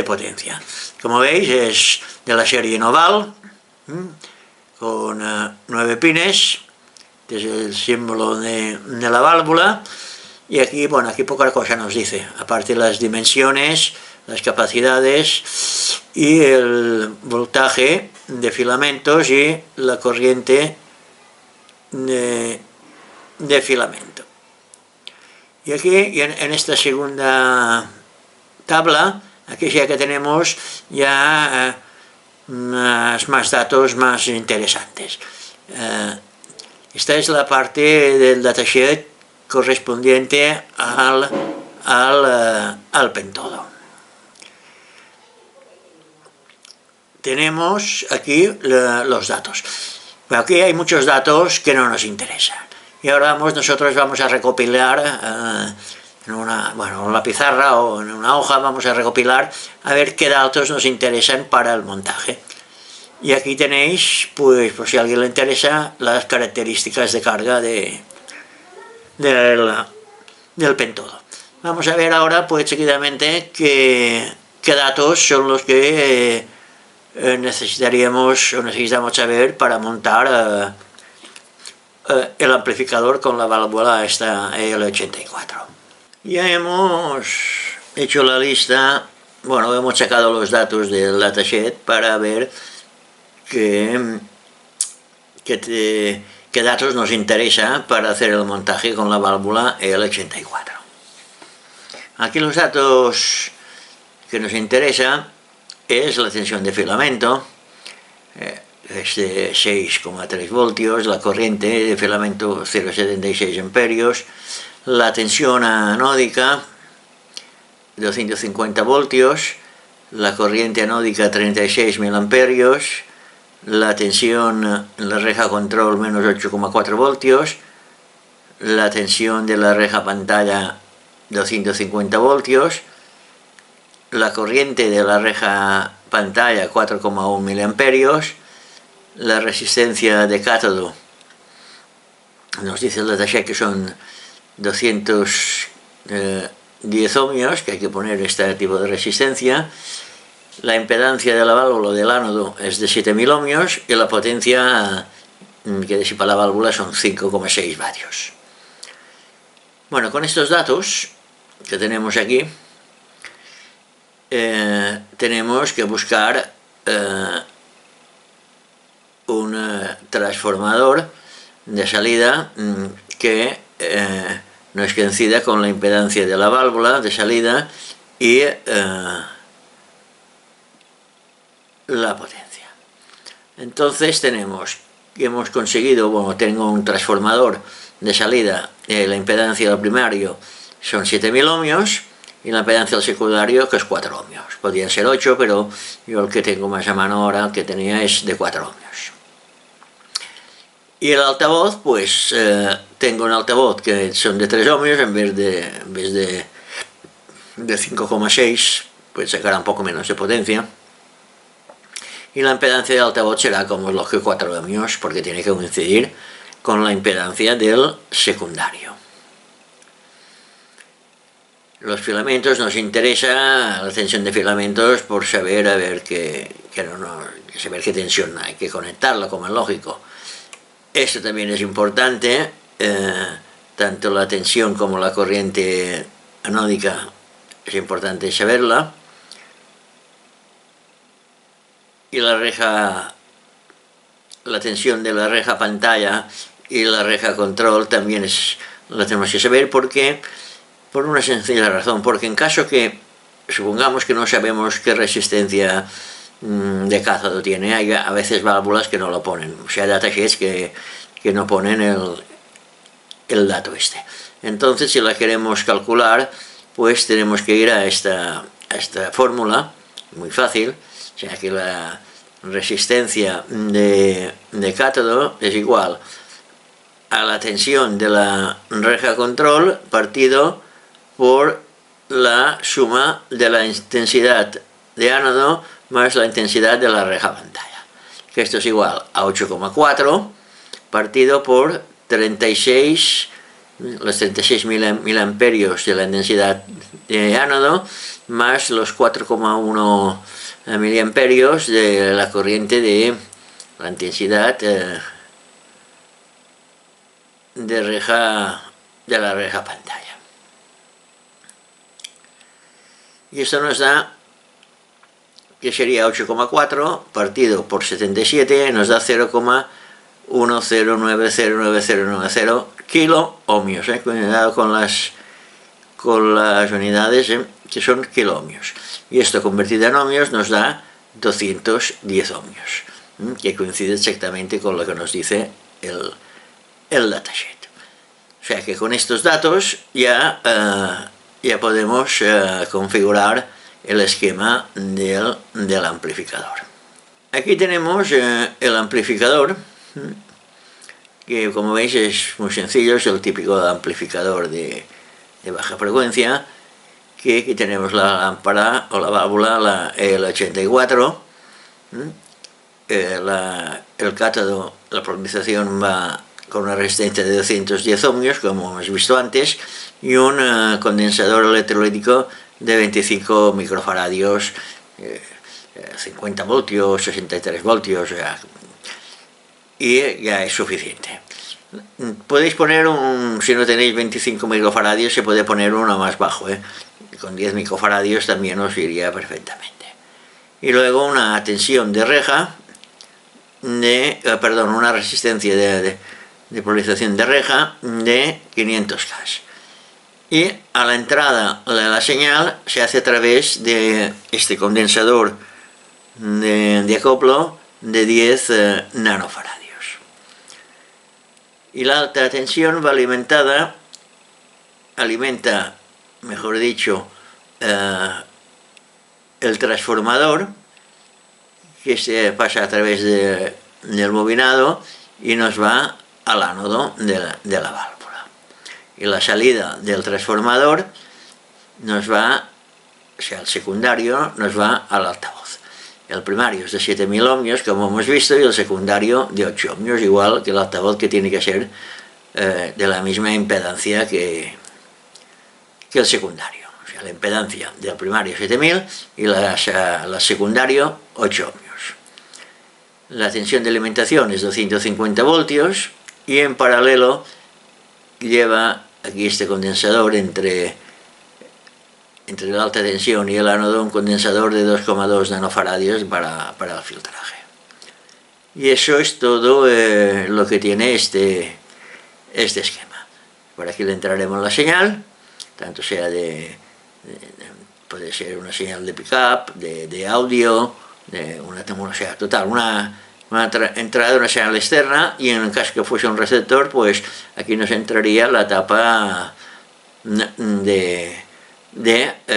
potencia. Como veis, es de la serie Noval, con 9 pines, que es el símbolo de la válvula, y aquí, bueno, aquí poca cosa nos dice, aparte de las dimensiones, las capacidades y el voltaje de filamentos y la corriente de filamento. Y aquí, en esta segunda tabla, aquí ya que tenemos ya más datos más interesantes. Esta es la parte del datasheet correspondiente al pentodo. Tenemos aquí los datos. Pero aquí hay muchos datos que no nos interesan. Y ahora nosotros vamos a recopilar en la pizarra o en una hoja, vamos a recopilar a ver qué datos nos interesan para el montaje. Y aquí tenéis, pues por si a alguien le interesa, las características de carga del pentodo. Vamos a ver ahora, pues seguidamente, qué datos son los que necesitamos saber para montar el amplificador con la válvula esta EL84. Ya hemos hecho la lista bueno, hemos sacado los datos del datasheet para ver qué, qué datos nos interesa para hacer el montaje con la válvula EL84. Aquí los datos que nos interesa es la tensión de filamento, es de 6,3 voltios, la corriente de filamento 0,76 amperios, la tensión anódica 250 voltios, la corriente anódica 36 miliamperios, la tensión en la reja control menos 8,4 voltios, la tensión de la reja pantalla 250 voltios, la corriente de la reja pantalla 4,1 miliamperios, la resistencia de cátodo, nos dice el datasheet que son 210 ohmios, que hay que poner este tipo de resistencia. La impedancia de la válvula del ánodo es de 7000 ohmios y la potencia que disipa la válvula son 5,6 vatios. Bueno, con estos datos que tenemos aquí, tenemos que buscar un transformador de salida que nos coincida con la impedancia de la válvula de salida y la potencia. Entonces hemos conseguido, bueno, tengo un transformador de salida, la impedancia del primario son 7000 ohmios y la impedancia del secundario que es 4 ohmios. Podrían ser 8, pero yo el que tengo más a mano ahora, el que tenía, es de 4 ohmios. Y el altavoz, pues tengo un altavoz que son de 3 ohmios en vez de 5,6, pues sacará un poco menos de potencia. Y la impedancia del altavoz será como los que 4 ohmios, porque tiene que coincidir con la impedancia del secundario. Los filamentos, nos interesa la tensión de filamentos por saber saber qué tensión hay que conectarla, como es lógico. Esto también es importante, tanto la tensión como la corriente anódica es importante saberla. Y la tensión de la reja pantalla y la reja control también la tenemos que saber, porque por una sencilla razón, porque en caso que supongamos que no sabemos qué resistencia de cátodo tiene, hay a veces válvulas que no lo ponen, o sea, datasheets que no ponen el dato este. Entonces, si la queremos calcular, pues tenemos que ir a esta fórmula, muy fácil, o sea que la resistencia de cátodo es igual a la tensión de la reja control partido por la suma de la intensidad de ánodo más la intensidad de la reja pantalla, que esto es igual a 8,4 partido por 36, los 36 miliamperios de la intensidad de ánodo más los 4,1 miliamperios de la corriente de la intensidad de la reja pantalla. Y esto nos da, que sería 8,4 partido por 77, nos da 0,1090990 kilo ohmios, cuidado con las unidades, que son kilo ohmios. Y esto convertido en ohmios nos da 210 ohmios, que coincide exactamente con lo que nos dice el datasheet. O sea que con estos datos ya podemos configurar el esquema del amplificador. Aquí tenemos el amplificador, que como veis es muy sencillo, es el típico amplificador de baja frecuencia, que aquí tenemos la lámpara o la válvula, la EL84, el cátodo, la polarización va con una resistencia de 210 ohmios, como hemos visto antes, y un condensador electrolítico de 25 microfaradios, 50 voltios, 63 voltios, y ya es suficiente. Podéis poner si no tenéis 25 microfaradios, se puede poner uno más bajo, con 10 microfaradios también nos iría perfectamente. Y luego una tensión de reja, una resistencia de polarización de reja de 500 K. Y a la entrada de la señal se hace a través de este condensador de acoplo de 10 nanofaradios. Y la alta tensión va alimenta, mejor dicho, el transformador, que se pasa a través del bobinado y nos va al ánodo de la válvula. Y la salida del transformador nos va, o sea, el secundario nos va al altavoz. El primario es de 7000 ohmios, como hemos visto, y el secundario de 8 ohmios, igual que el altavoz, que tiene que ser de la misma impedancia que el secundario. O sea, la impedancia del primario 7000 y la secundario 8 ohmios. La tensión de alimentación es 250 voltios y en paralelo lleva aquí este condensador entre la alta tensión y el ánodo, un condensador de 2,2 nanofaradios para el filtraje. Y eso es todo lo que tiene este esquema. Por aquí le entraremos la señal, tanto sea puede ser una señal de pickup, de audio, una entrada de una señal externa, y en el caso que fuese un receptor, pues aquí nos entraría la tapa de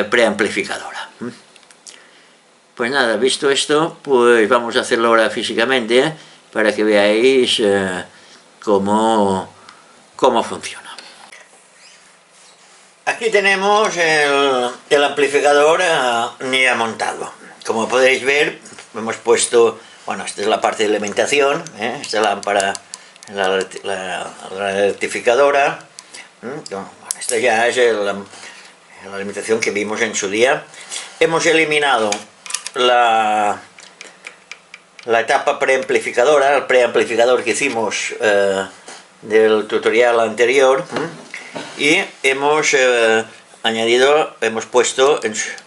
preamplificadora. Pues nada, visto esto, pues vamos a hacerlo ahora físicamente para que veáis cómo funciona. Aquí tenemos el amplificador ya montado. Como podéis ver, hemos puesto, bueno, esta es la parte de alimentación, esta lámpara, la rectificadora. Bueno, esta ya es la alimentación que vimos en su día. Hemos eliminado la etapa preamplificadora, el preamplificador que hicimos del tutorial anterior, y hemos puesto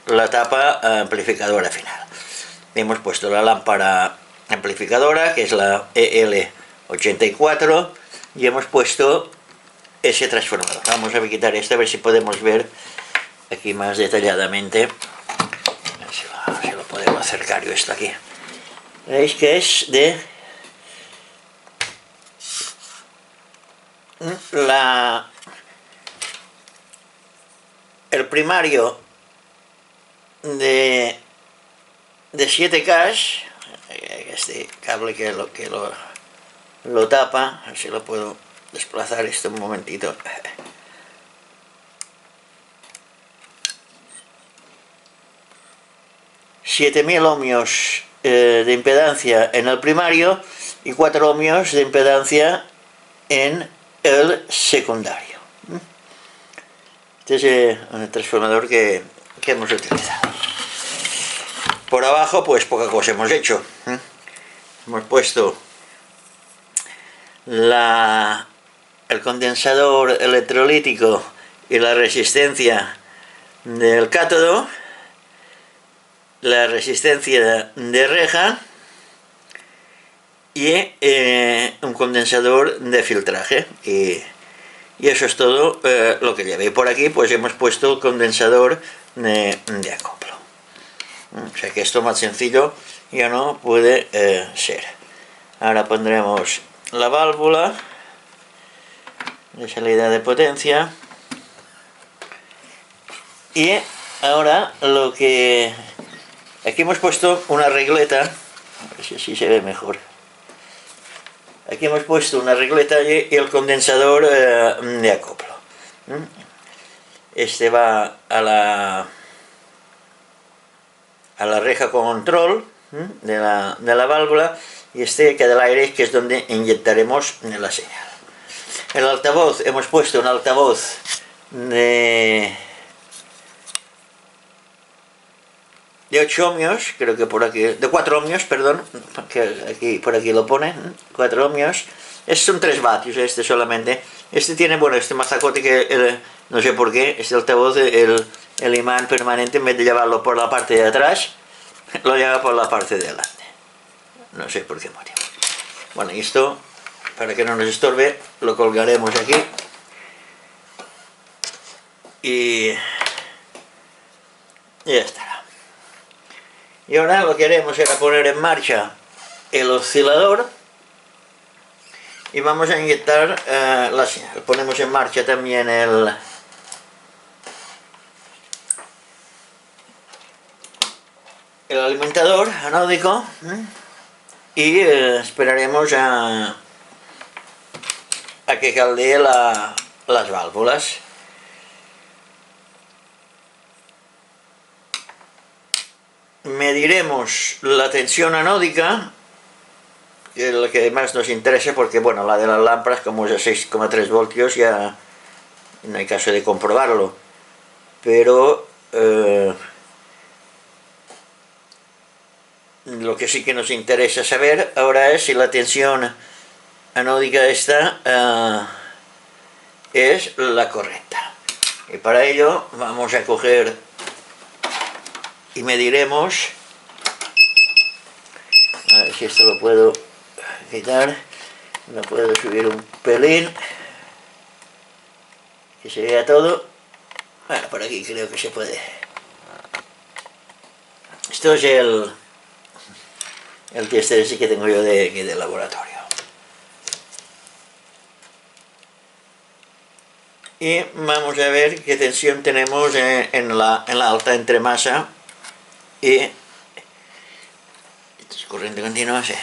la etapa amplificadora final. Hemos puesto la lámpara amplificadora, que es la EL84, y hemos puesto ese transformador. Vamos a quitar este, a ver si podemos ver aquí más detalladamente. A ver si lo podemos acercar yo esto aquí. Veis que es el primario de 7K, este cable que lo tapa. A ver si lo puedo desplazar esto un momentito. 7000 ohmios de impedancia en el primario y 4 ohmios de impedancia en el secundario. Este es el transformador que hemos utilizado. Por abajo, pues poca cosa hemos hecho. Hemos puesto el condensador electrolítico y la resistencia del cátodo, la resistencia de reja y un condensador de filtraje, y eso es todo lo que lleva. Y por aquí pues hemos puesto el condensador de acoplo. O sea que esto más sencillo ya no puede ser. Ahora pondremos la válvula de salida de potencia, y ahora aquí hemos puesto una regleta, a ver si así se ve mejor. Aquí hemos puesto una regleta y el condensador de acoplo. Este va a la reja control de la válvula, y este queda el aire, que es donde inyectaremos la señal. El altavoz, hemos puesto un altavoz de 8 ohmios, creo que por aquí, de 4 ohmios, perdón, que por aquí lo pone, 4 ohmios. Estos son 3 vatios, este solamente. Este tiene, bueno, este mazacote que no sé por qué, este altavoz, el el imán permanente, en vez de llevarlo por la parte de atrás, lo lleva por la parte de delante. No sé por qué motivo. Bueno, y esto, para que no nos estorbe, lo colgaremos aquí. Y ya estará. Y ahora lo que haremos será poner en marcha el oscilador y vamos a inyectar la señal. Ponemos en marcha también el alimentador anódico y esperaremos a que caldee las válvulas. Mediremos la tensión anódica, que es lo que más nos interesa, porque bueno, la de las lámparas, como es a 6,3 voltios, ya no hay caso de comprobarlo, pero lo que sí que nos interesa saber ahora es si la tensión anódica esta es la correcta. Y para ello vamos a coger y mediremos, a ver si esto lo puedo quitar, lo puedo subir un pelín, que se vea todo. Bueno, por aquí creo que se puede. Esto es el tester ese que tengo yo de laboratorio. Y vamos a ver qué tensión tenemos en la alta entremasa y esto es corriente continua, sí.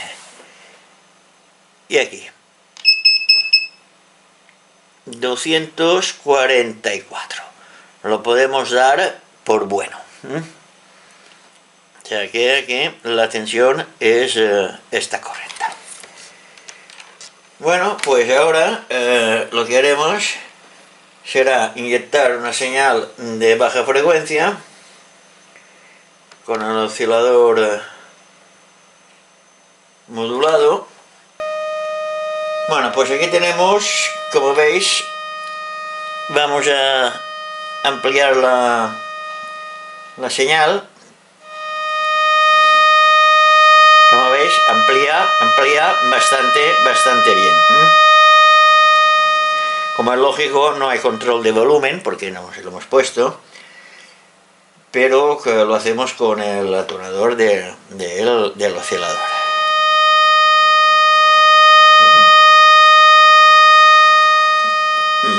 Y aquí 244 lo podemos dar por bueno. O sea que aquí la tensión está correcta. Bueno, pues ahora lo que haremos será inyectar una señal de baja frecuencia con el oscilador modulado. Bueno, pues aquí tenemos, como veis, vamos a ampliar la señal. Como veis, amplía bastante bien. Como es lógico, no hay control de volumen, porque no se lo hemos puesto, pero que lo hacemos con el atonador del oscilador.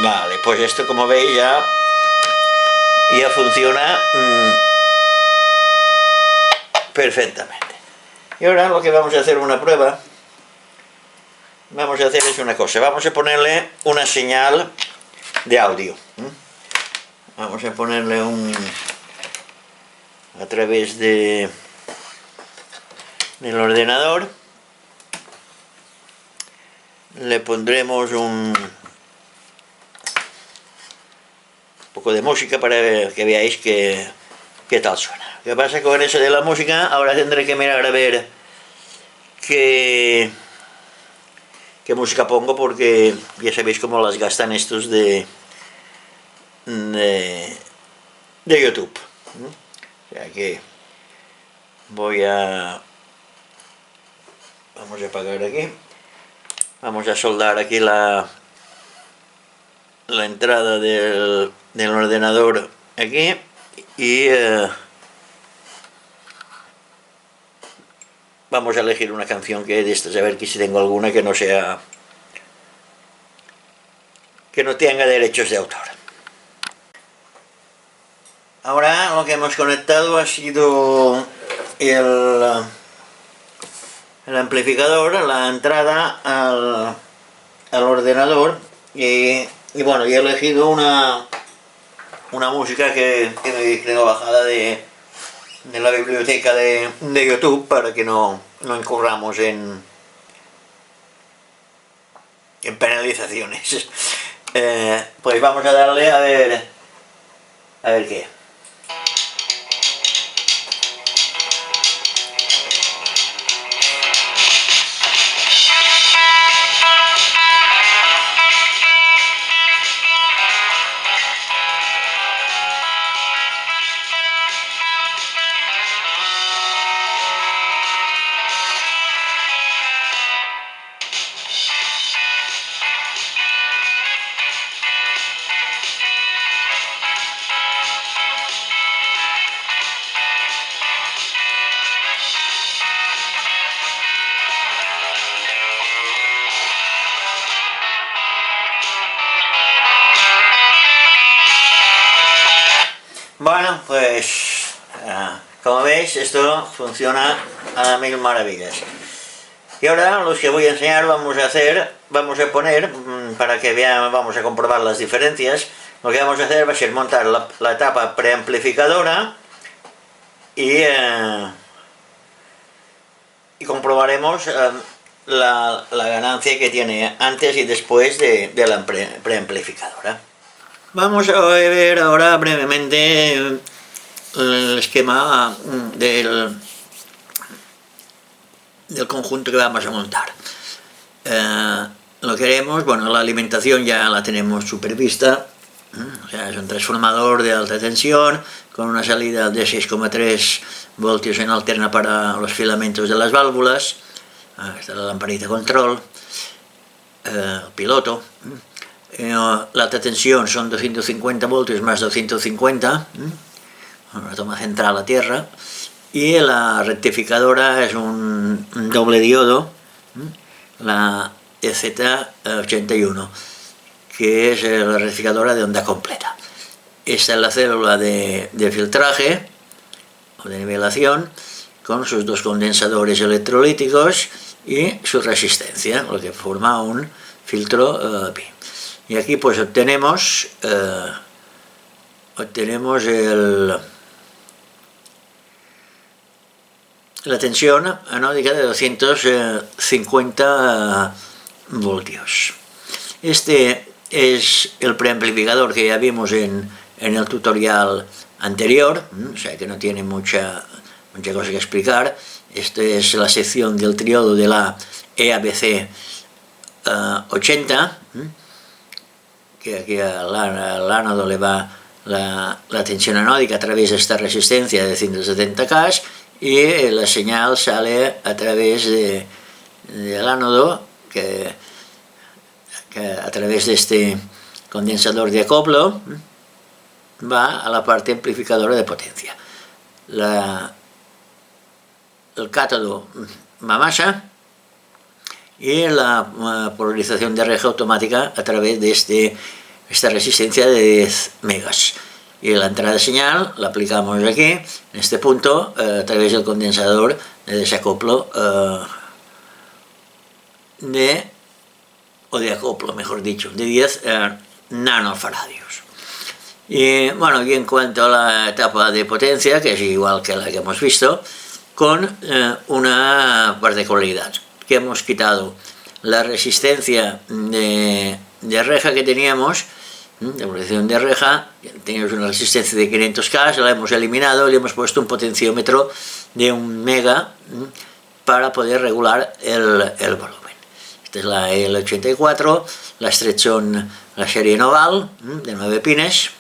Vale, pues esto, como veis, ya funciona perfectamente. Y ahora lo que vamos a hacer una prueba. Vamos a hacer es una cosa, vamos a ponerle una señal de audio. Vamos a ponerle a través del ordenador, le pondremos un poco de música para que veáis qué tal suena. Lo que pasa con eso de la música, ahora tendré que mirar a ver qué música pongo, porque ya sabéis cómo las gastan estos de YouTube. O sea que vamos a apagar aquí, vamos a soldar aquí la entrada del ordenador aquí y vamos a elegir una canción que de estas, a ver si tengo alguna que no sea, que no tenga derechos de autor. Ahora lo que hemos conectado ha sido el amplificador, la entrada al ordenador y bueno, he elegido una música que tengo bajada de la biblioteca de YouTube, para que no incurramos en penalizaciones. Pues vamos a darle a ver qué. Bueno, pues como veis, esto funciona a mil maravillas. Y ahora los que voy a enseñar vamos a poner, para que vean, vamos a comprobar las diferencias. Lo que vamos a hacer va a ser montar la etapa preamplificadora y comprobaremos la ganancia que tiene antes y después de la preamplificadora. Vamos a ver ahora brevemente el esquema del conjunto que vamos a montar. Lo que haremos, bueno, la alimentación ya la tenemos supervista, o sea, es un transformador de alta tensión con una salida de 6,3 voltios en alterna para los filamentos de las válvulas. Esta es la lamparita control, piloto. La alta tensión son 250 voltios más 250, una toma central a tierra, y la rectificadora es un doble diodo, la EZ81, que es la rectificadora de onda completa. Esta es la célula de filtraje o de nivelación con sus dos condensadores electrolíticos y su resistencia, lo que forma un filtro PI. Y aquí pues obtenemos la tensión anódica de 250 voltios. Este es el preamplificador que ya vimos en el tutorial anterior, o sea que no tiene mucha cosa que explicar. Esta es la sección del triodo de la EABC 80, que aquí al ánodo le va la tensión anódica a través de esta resistencia de 170K y la señal sale a través del ánodo, que a través de este condensador de acoplo va a la parte amplificadora de potencia. El cátodo va a masa y la polarización de reja automática a través de esta resistencia de 10 megas. Y la entrada de señal la aplicamos aquí, en este punto, a través del condensador de desacoplo, de acoplo, mejor dicho, de 10 nanofaradios. Y bueno, y en cuanto a la etapa de potencia, que es igual que la que hemos visto, con una particularidad, que hemos quitado la resistencia de reja que teníamos, de protección de reja, teníamos una resistencia de 500K, la hemos eliminado y le hemos puesto un potenciómetro de 1 mega para poder regular el volumen. Esta es la EL84, la Stretson, la serie Noval, de 9 pines,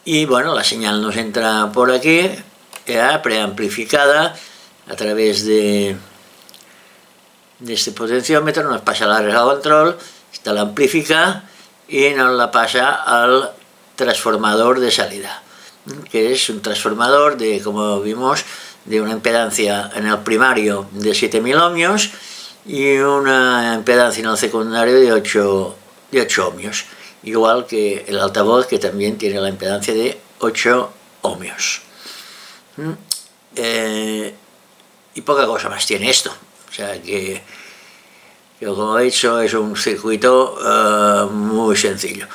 y bueno, la señal nos entra por aquí, ya preamplificada a través de este potenciómetro, nos pasa la reja control, esta la amplifica y nos la pasa al transformador de salida, que es un transformador de, como vimos, de una impedancia en el primario de 7000 ohmios y una impedancia en el secundario de 8 ohmios, igual que el altavoz, que también tiene la impedancia de 8 ohmios. Y poca cosa más tiene esto, o sea que como he dicho, es un circuito muy sencillo.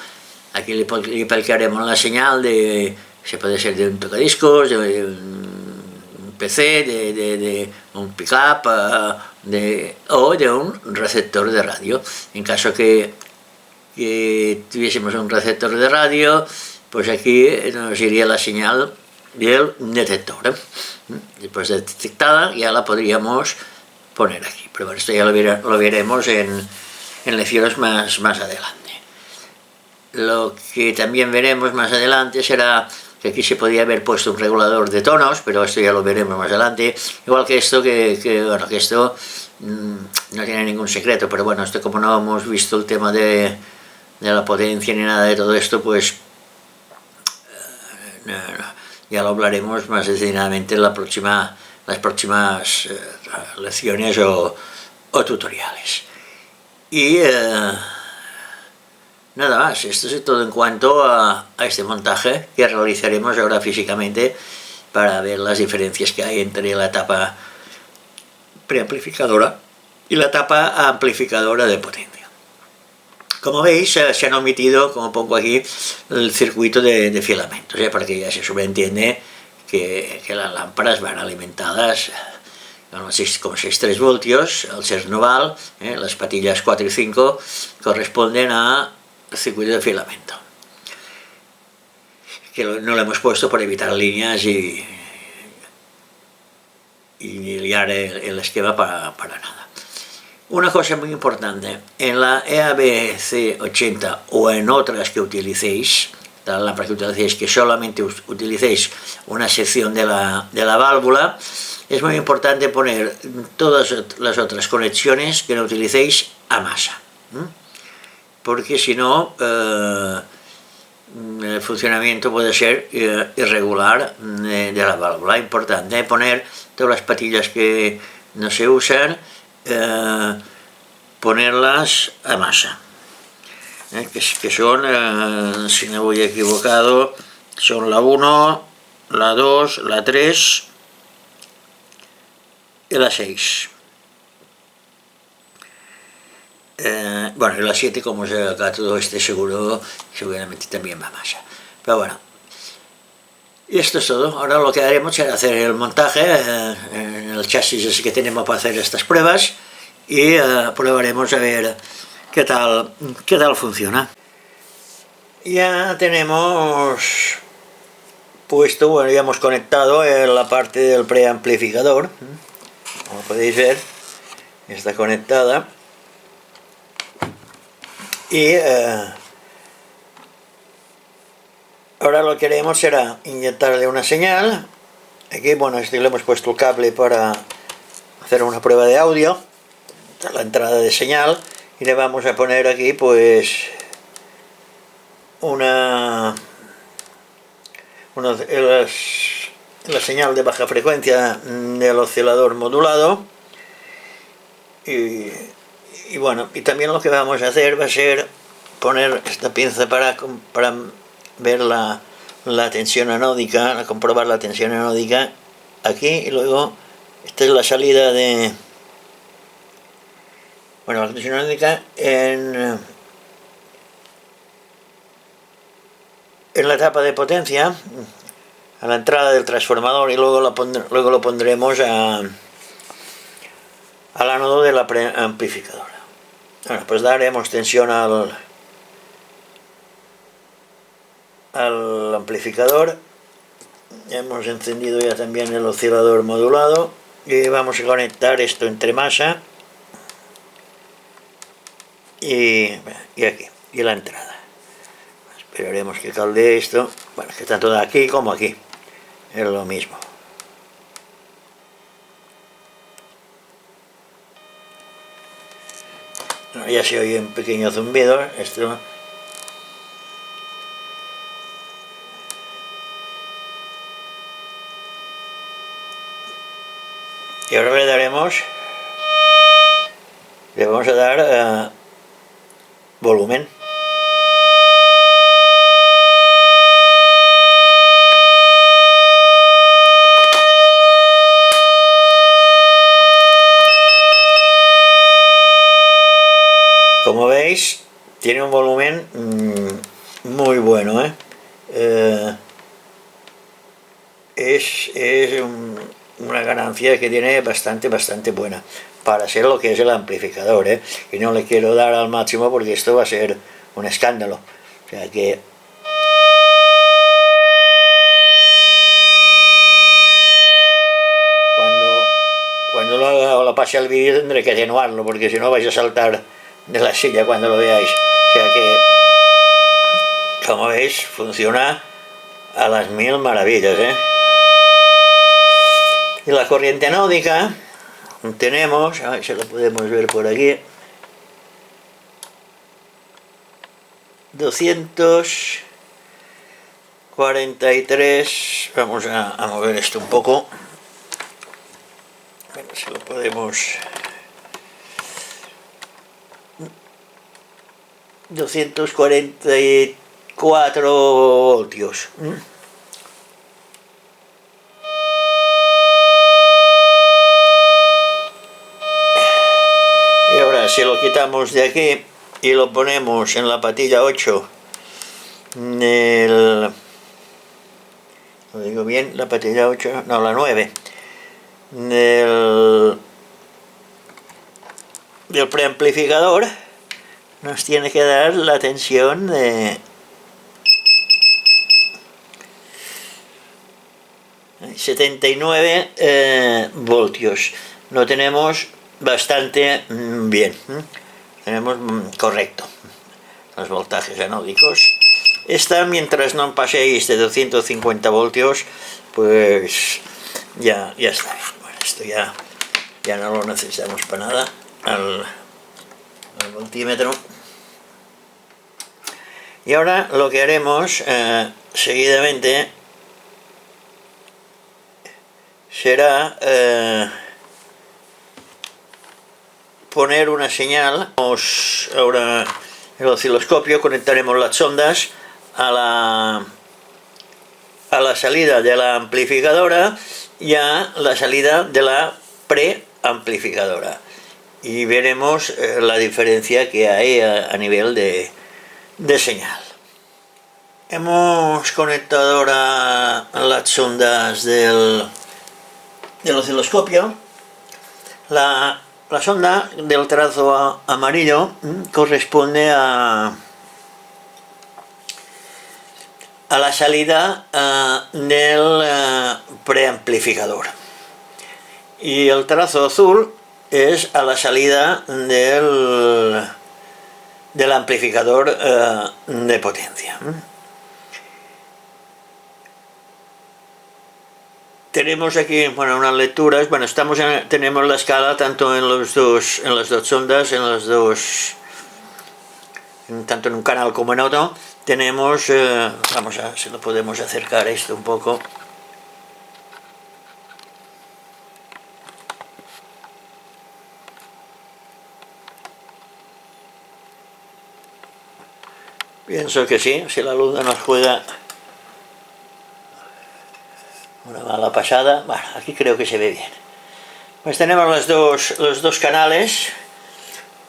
Aquí le aplicaremos la señal se puede ser de un tocadiscos, de un PC, de un pickup o de un receptor de radio. En caso que tuviésemos un receptor de radio, pues aquí nos iría la señal del detector. Después de detectada ya la podríamos poner aquí, pero bueno, esto ya lo veremos en lecciones más adelante. Lo que también veremos más adelante será que aquí se podía haber puesto un regulador de tonos, pero esto ya lo veremos más adelante, igual que esto, que esto no tiene ningún secreto, pero bueno, esto como no hemos visto el tema de la potencia ni nada de todo esto, pues ya lo hablaremos más detenidamente en las próximas lecciones o tutoriales. Y nada más, esto es todo en cuanto a este montaje que realizaremos ahora físicamente para ver las diferencias que hay entre la tapa preamplificadora y la tapa amplificadora de potencia. Como veis, se han omitido, como pongo aquí, el circuito de filamentos, porque ya se sobreentiende que las lámparas van alimentadas con 6,63 voltios, al ser noval, las patillas 4 y 5 corresponden al circuito de filamento, que no lo hemos puesto por evitar líneas y liar el esquema para nada. Una cosa muy importante, en la EABC80 o en otras que utilicéis, la lámpara que utilicéis, que solamente utilicéis una sección de la válvula, es muy importante poner todas las otras conexiones que no utilicéis a masa, porque si no el funcionamiento puede ser irregular de la válvula. Es importante poner todas las patillas que no se usan, ponerlas a masa, que son, si no voy equivocado, son la 1, la 2, la 3 y la 6. Bueno, y la 7, como se todo este seguramente también va a masa. Pero bueno, y esto es todo. Ahora lo que haremos será hacer el montaje en el chasis ese que tenemos para hacer estas pruebas y probaremos a ver qué tal funciona. Ya tenemos puesto, bueno, ya hemos conectado la parte del preamplificador. Como podéis ver, está conectada. Y ahora lo que haremos será inyectarle una señal. Aquí, bueno, le hemos puesto el cable para hacer una prueba de audio, la entrada de señal, y le vamos a poner aquí pues la señal de baja frecuencia del oscilador modulado. Y bueno, y también lo que vamos a hacer va a ser poner esta pinza para ver la tensión anódica, comprobar la tensión anódica aquí, y luego esta es la salida de, bueno, la tensión anódica en la etapa de potencia, a la entrada del transformador, y luego lo pondremos al ánodo de la preamplificadora. Bueno, pues daremos tensión al amplificador. Hemos encendido ya también el oscilador modulado y vamos a conectar esto entre masa y aquí, y la entrada. Esperaremos que caldee esto. Bueno, que tanto de aquí como aquí es lo mismo. Ya se oye un pequeño zumbido. Esto y ahora le vamos a dar volumen. Como veis, tiene un volumen muy bueno, es una ganancia que tiene bastante buena para ser lo que es el amplificador, y no le quiero dar al máximo porque esto va a ser un escándalo. O sea que cuando lo haga o lo pase al vídeo tendré que atenuarlo, porque si no vais a saltar de la silla cuando lo veáis. O sea que, como veis, funciona a las mil maravillas, Y la corriente anódica tenemos, a ver si lo podemos ver por aquí, 243. Vamos a mover esto un poco, a ver si lo podemos. 244 voltios. Y ahora si lo quitamos de aquí y lo ponemos en la patilla 8 del... ¿Lo digo bien? La patilla 8, no, la 9 del preamplificador, nos tiene que dar la tensión de 79 voltios. Lo tenemos bastante bien, tenemos correcto los voltajes anódicos. Esta, mientras no paséis de 250 voltios, pues ya está. Bueno, esto ya no lo necesitamos para nada, al voltímetro. Y ahora lo que haremos seguidamente será poner una señal. Ahora el osciloscopio, conectaremos las sondas a la salida de la amplificadora y a la salida de la preamplificadora, y veremos la diferencia que hay a nivel de señal. Hemos conectado ahora las sondas del osciloscopio. La sonda del trazo amarillo corresponde a la salida del preamplificador, y el trazo azul es a la salida del amplificador de potencia. Tenemos aquí, bueno, unas lecturas. Bueno, tenemos la escala tanto en las dos sondas, tanto en un canal como en otro. Tenemos, vamos a ver si lo podemos acercar esto un poco. Pienso que sí, si la luz no nos juega una mala pasada. Bueno, aquí creo que se ve bien. Pues tenemos los dos canales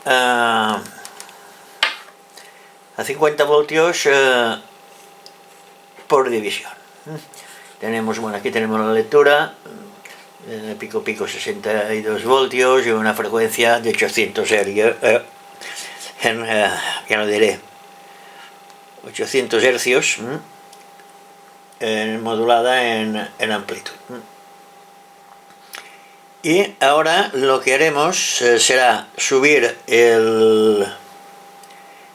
a 50 voltios por división. Tenemos, bueno, aquí tenemos la lectura, pico 62 voltios y una frecuencia de 800 hercios, ya lo diré, 800 hercios, modulada en amplitud. Y ahora lo que haremos será subir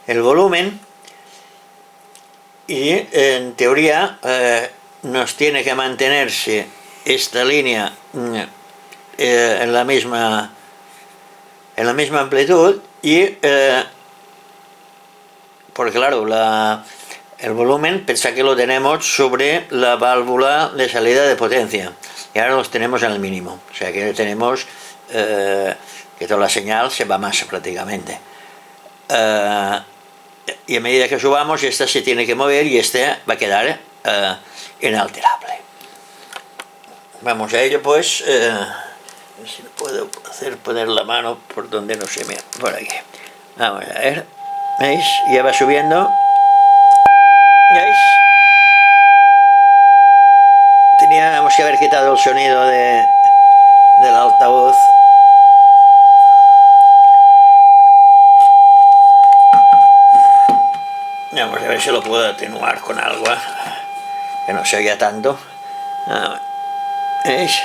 el volumen, y en teoría nos tiene que mantenerse esta línea en la misma amplitud, y porque claro, el volumen, pensad que lo tenemos sobre la válvula de salida de potencia, y ahora los tenemos en el mínimo, o sea que tenemos que toda la señal se va más prácticamente, y a medida que subamos esta se tiene que mover y este va a quedar inalterable. Vamos a ello, pues. A ver si lo puedo hacer, poner la mano por donde no se me... por aquí. Vamos a ver, ¿veis? Ya va subiendo. ¿Veis? Teníamos que haber quitado el sonido del altavoz. Vamos a ver si lo puedo atenuar con algo, que no se oiga tanto. ¿Veis?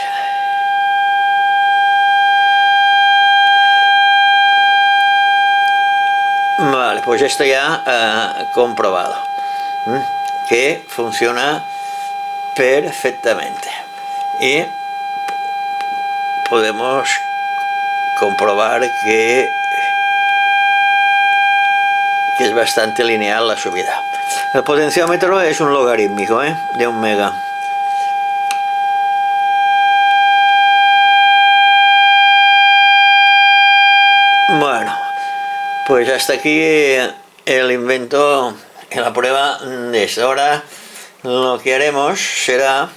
Vale, pues esto ya comprobado que funciona perfectamente, y podemos comprobar que es bastante lineal la subida. El potenciómetro es un logarítmico de 1 mega. Bueno, pues hasta aquí el invento en la prueba de esto. Ahora lo que haremos será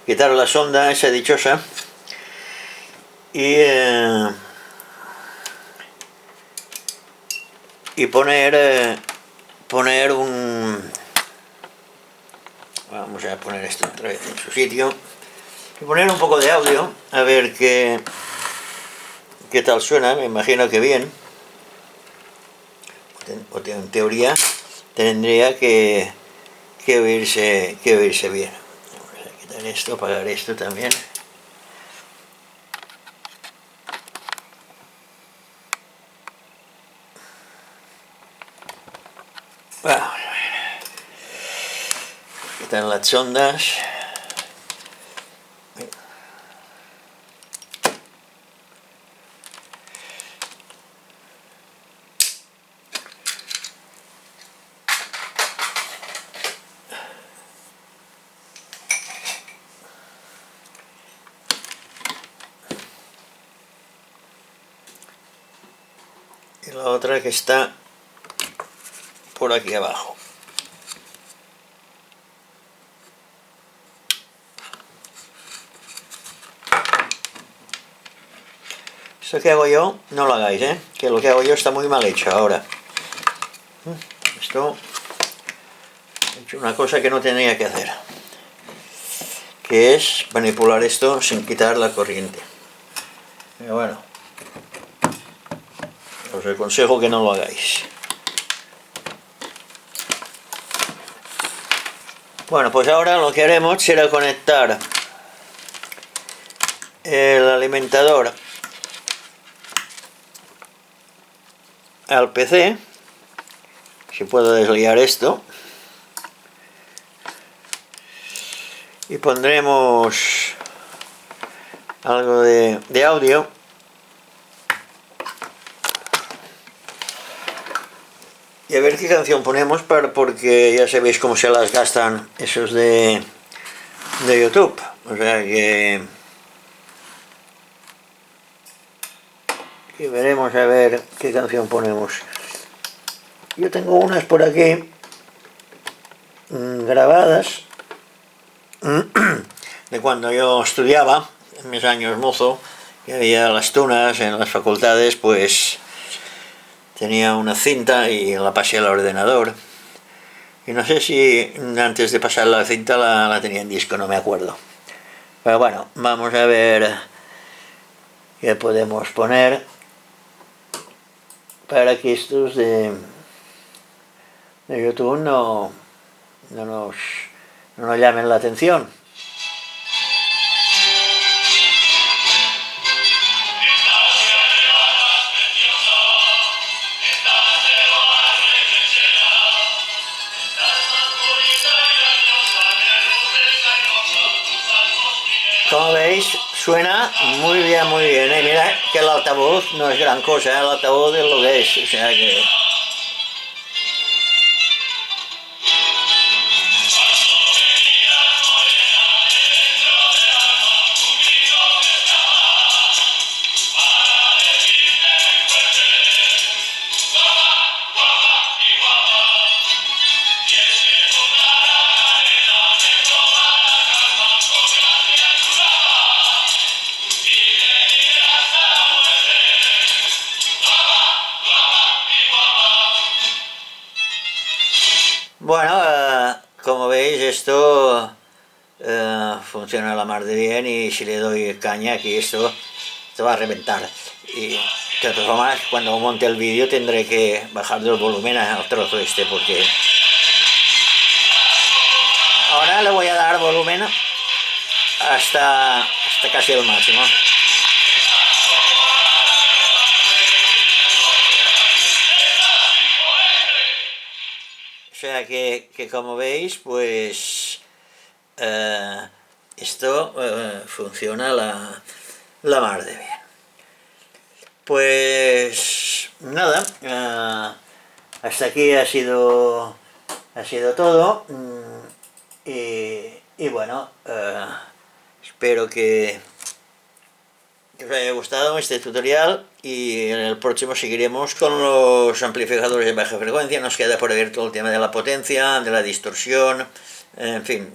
quitar la sonda esa dichosa y poner un... Vamos a poner esto otra vez en su sitio y poner un poco de audio a ver qué tal suena. Me imagino que bien, o en teoría tendría que oírse bien. Vamos a quitar esto, apagar esto también. Vamos a ver. Quitar las sondas. Y la otra que está por aquí abajo. Esto que hago yo, no lo hagáis, que lo que hago yo está muy mal hecho ahora. Esto he hecho una cosa que no tenía que hacer, que es manipular esto sin quitar la corriente. Pero bueno, os aconsejo que no lo hagáis. Bueno, pues ahora lo que haremos será conectar el alimentador al PC. Si puedo desliar esto, y pondremos algo de audio. Y a ver qué canción ponemos, porque ya sabéis cómo se las gastan esos de YouTube. O sea que veremos a ver qué canción ponemos. Yo tengo unas por aquí grabadas de cuando yo estudiaba, en mis años mozo, que había las tunas en las facultades, pues tenía una cinta y la pasé al ordenador. Y no sé si antes de pasar la cinta la tenía en disco, no me acuerdo. Pero bueno, vamos a ver qué podemos poner para que estos de YouTube no nos llamen la atención. Como veis, suena muy bien, muy bien. Mira que el altavoz no es gran cosa, el altavoz es lo que es, o sea que... Bueno, como veis esto funciona a la mar de bien, y si le doy caña aquí esto va a reventar. Y de todas formas, cuando monte el vídeo tendré que bajar el volumen al trozo este, porque ahora le voy a dar volumen hasta casi el máximo. O sea que como veis, pues esto funciona la mar de bien. Pues nada, hasta aquí ha sido todo. Y bueno, espero que que os haya gustado este tutorial y en el próximo seguiremos con los amplificadores de baja frecuencia. Nos queda por ver todo el tema de la potencia, de la distorsión, en fin,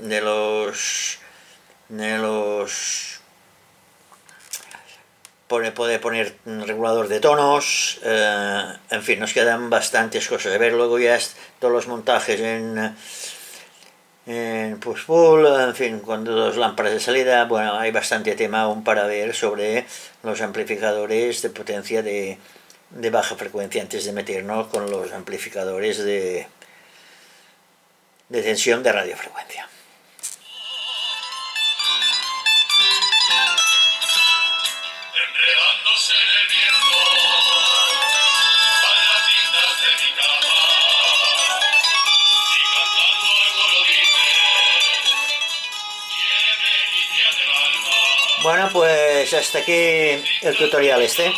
puede poner regulador de tonos, en fin, nos quedan bastantes cosas de ver. Luego ya todos los montajes en push-pull, en fin, con dos lámparas de salida. Bueno, hay bastante tema aún para ver sobre los amplificadores de potencia de baja frecuencia antes de meternos con los amplificadores de tensión de radiofrecuencia. Enredándose en el viento, van las cintas de mi cama, y cantando el coro dice, quiere meridian del alma. Bueno, pues hasta aquí el tutorial este.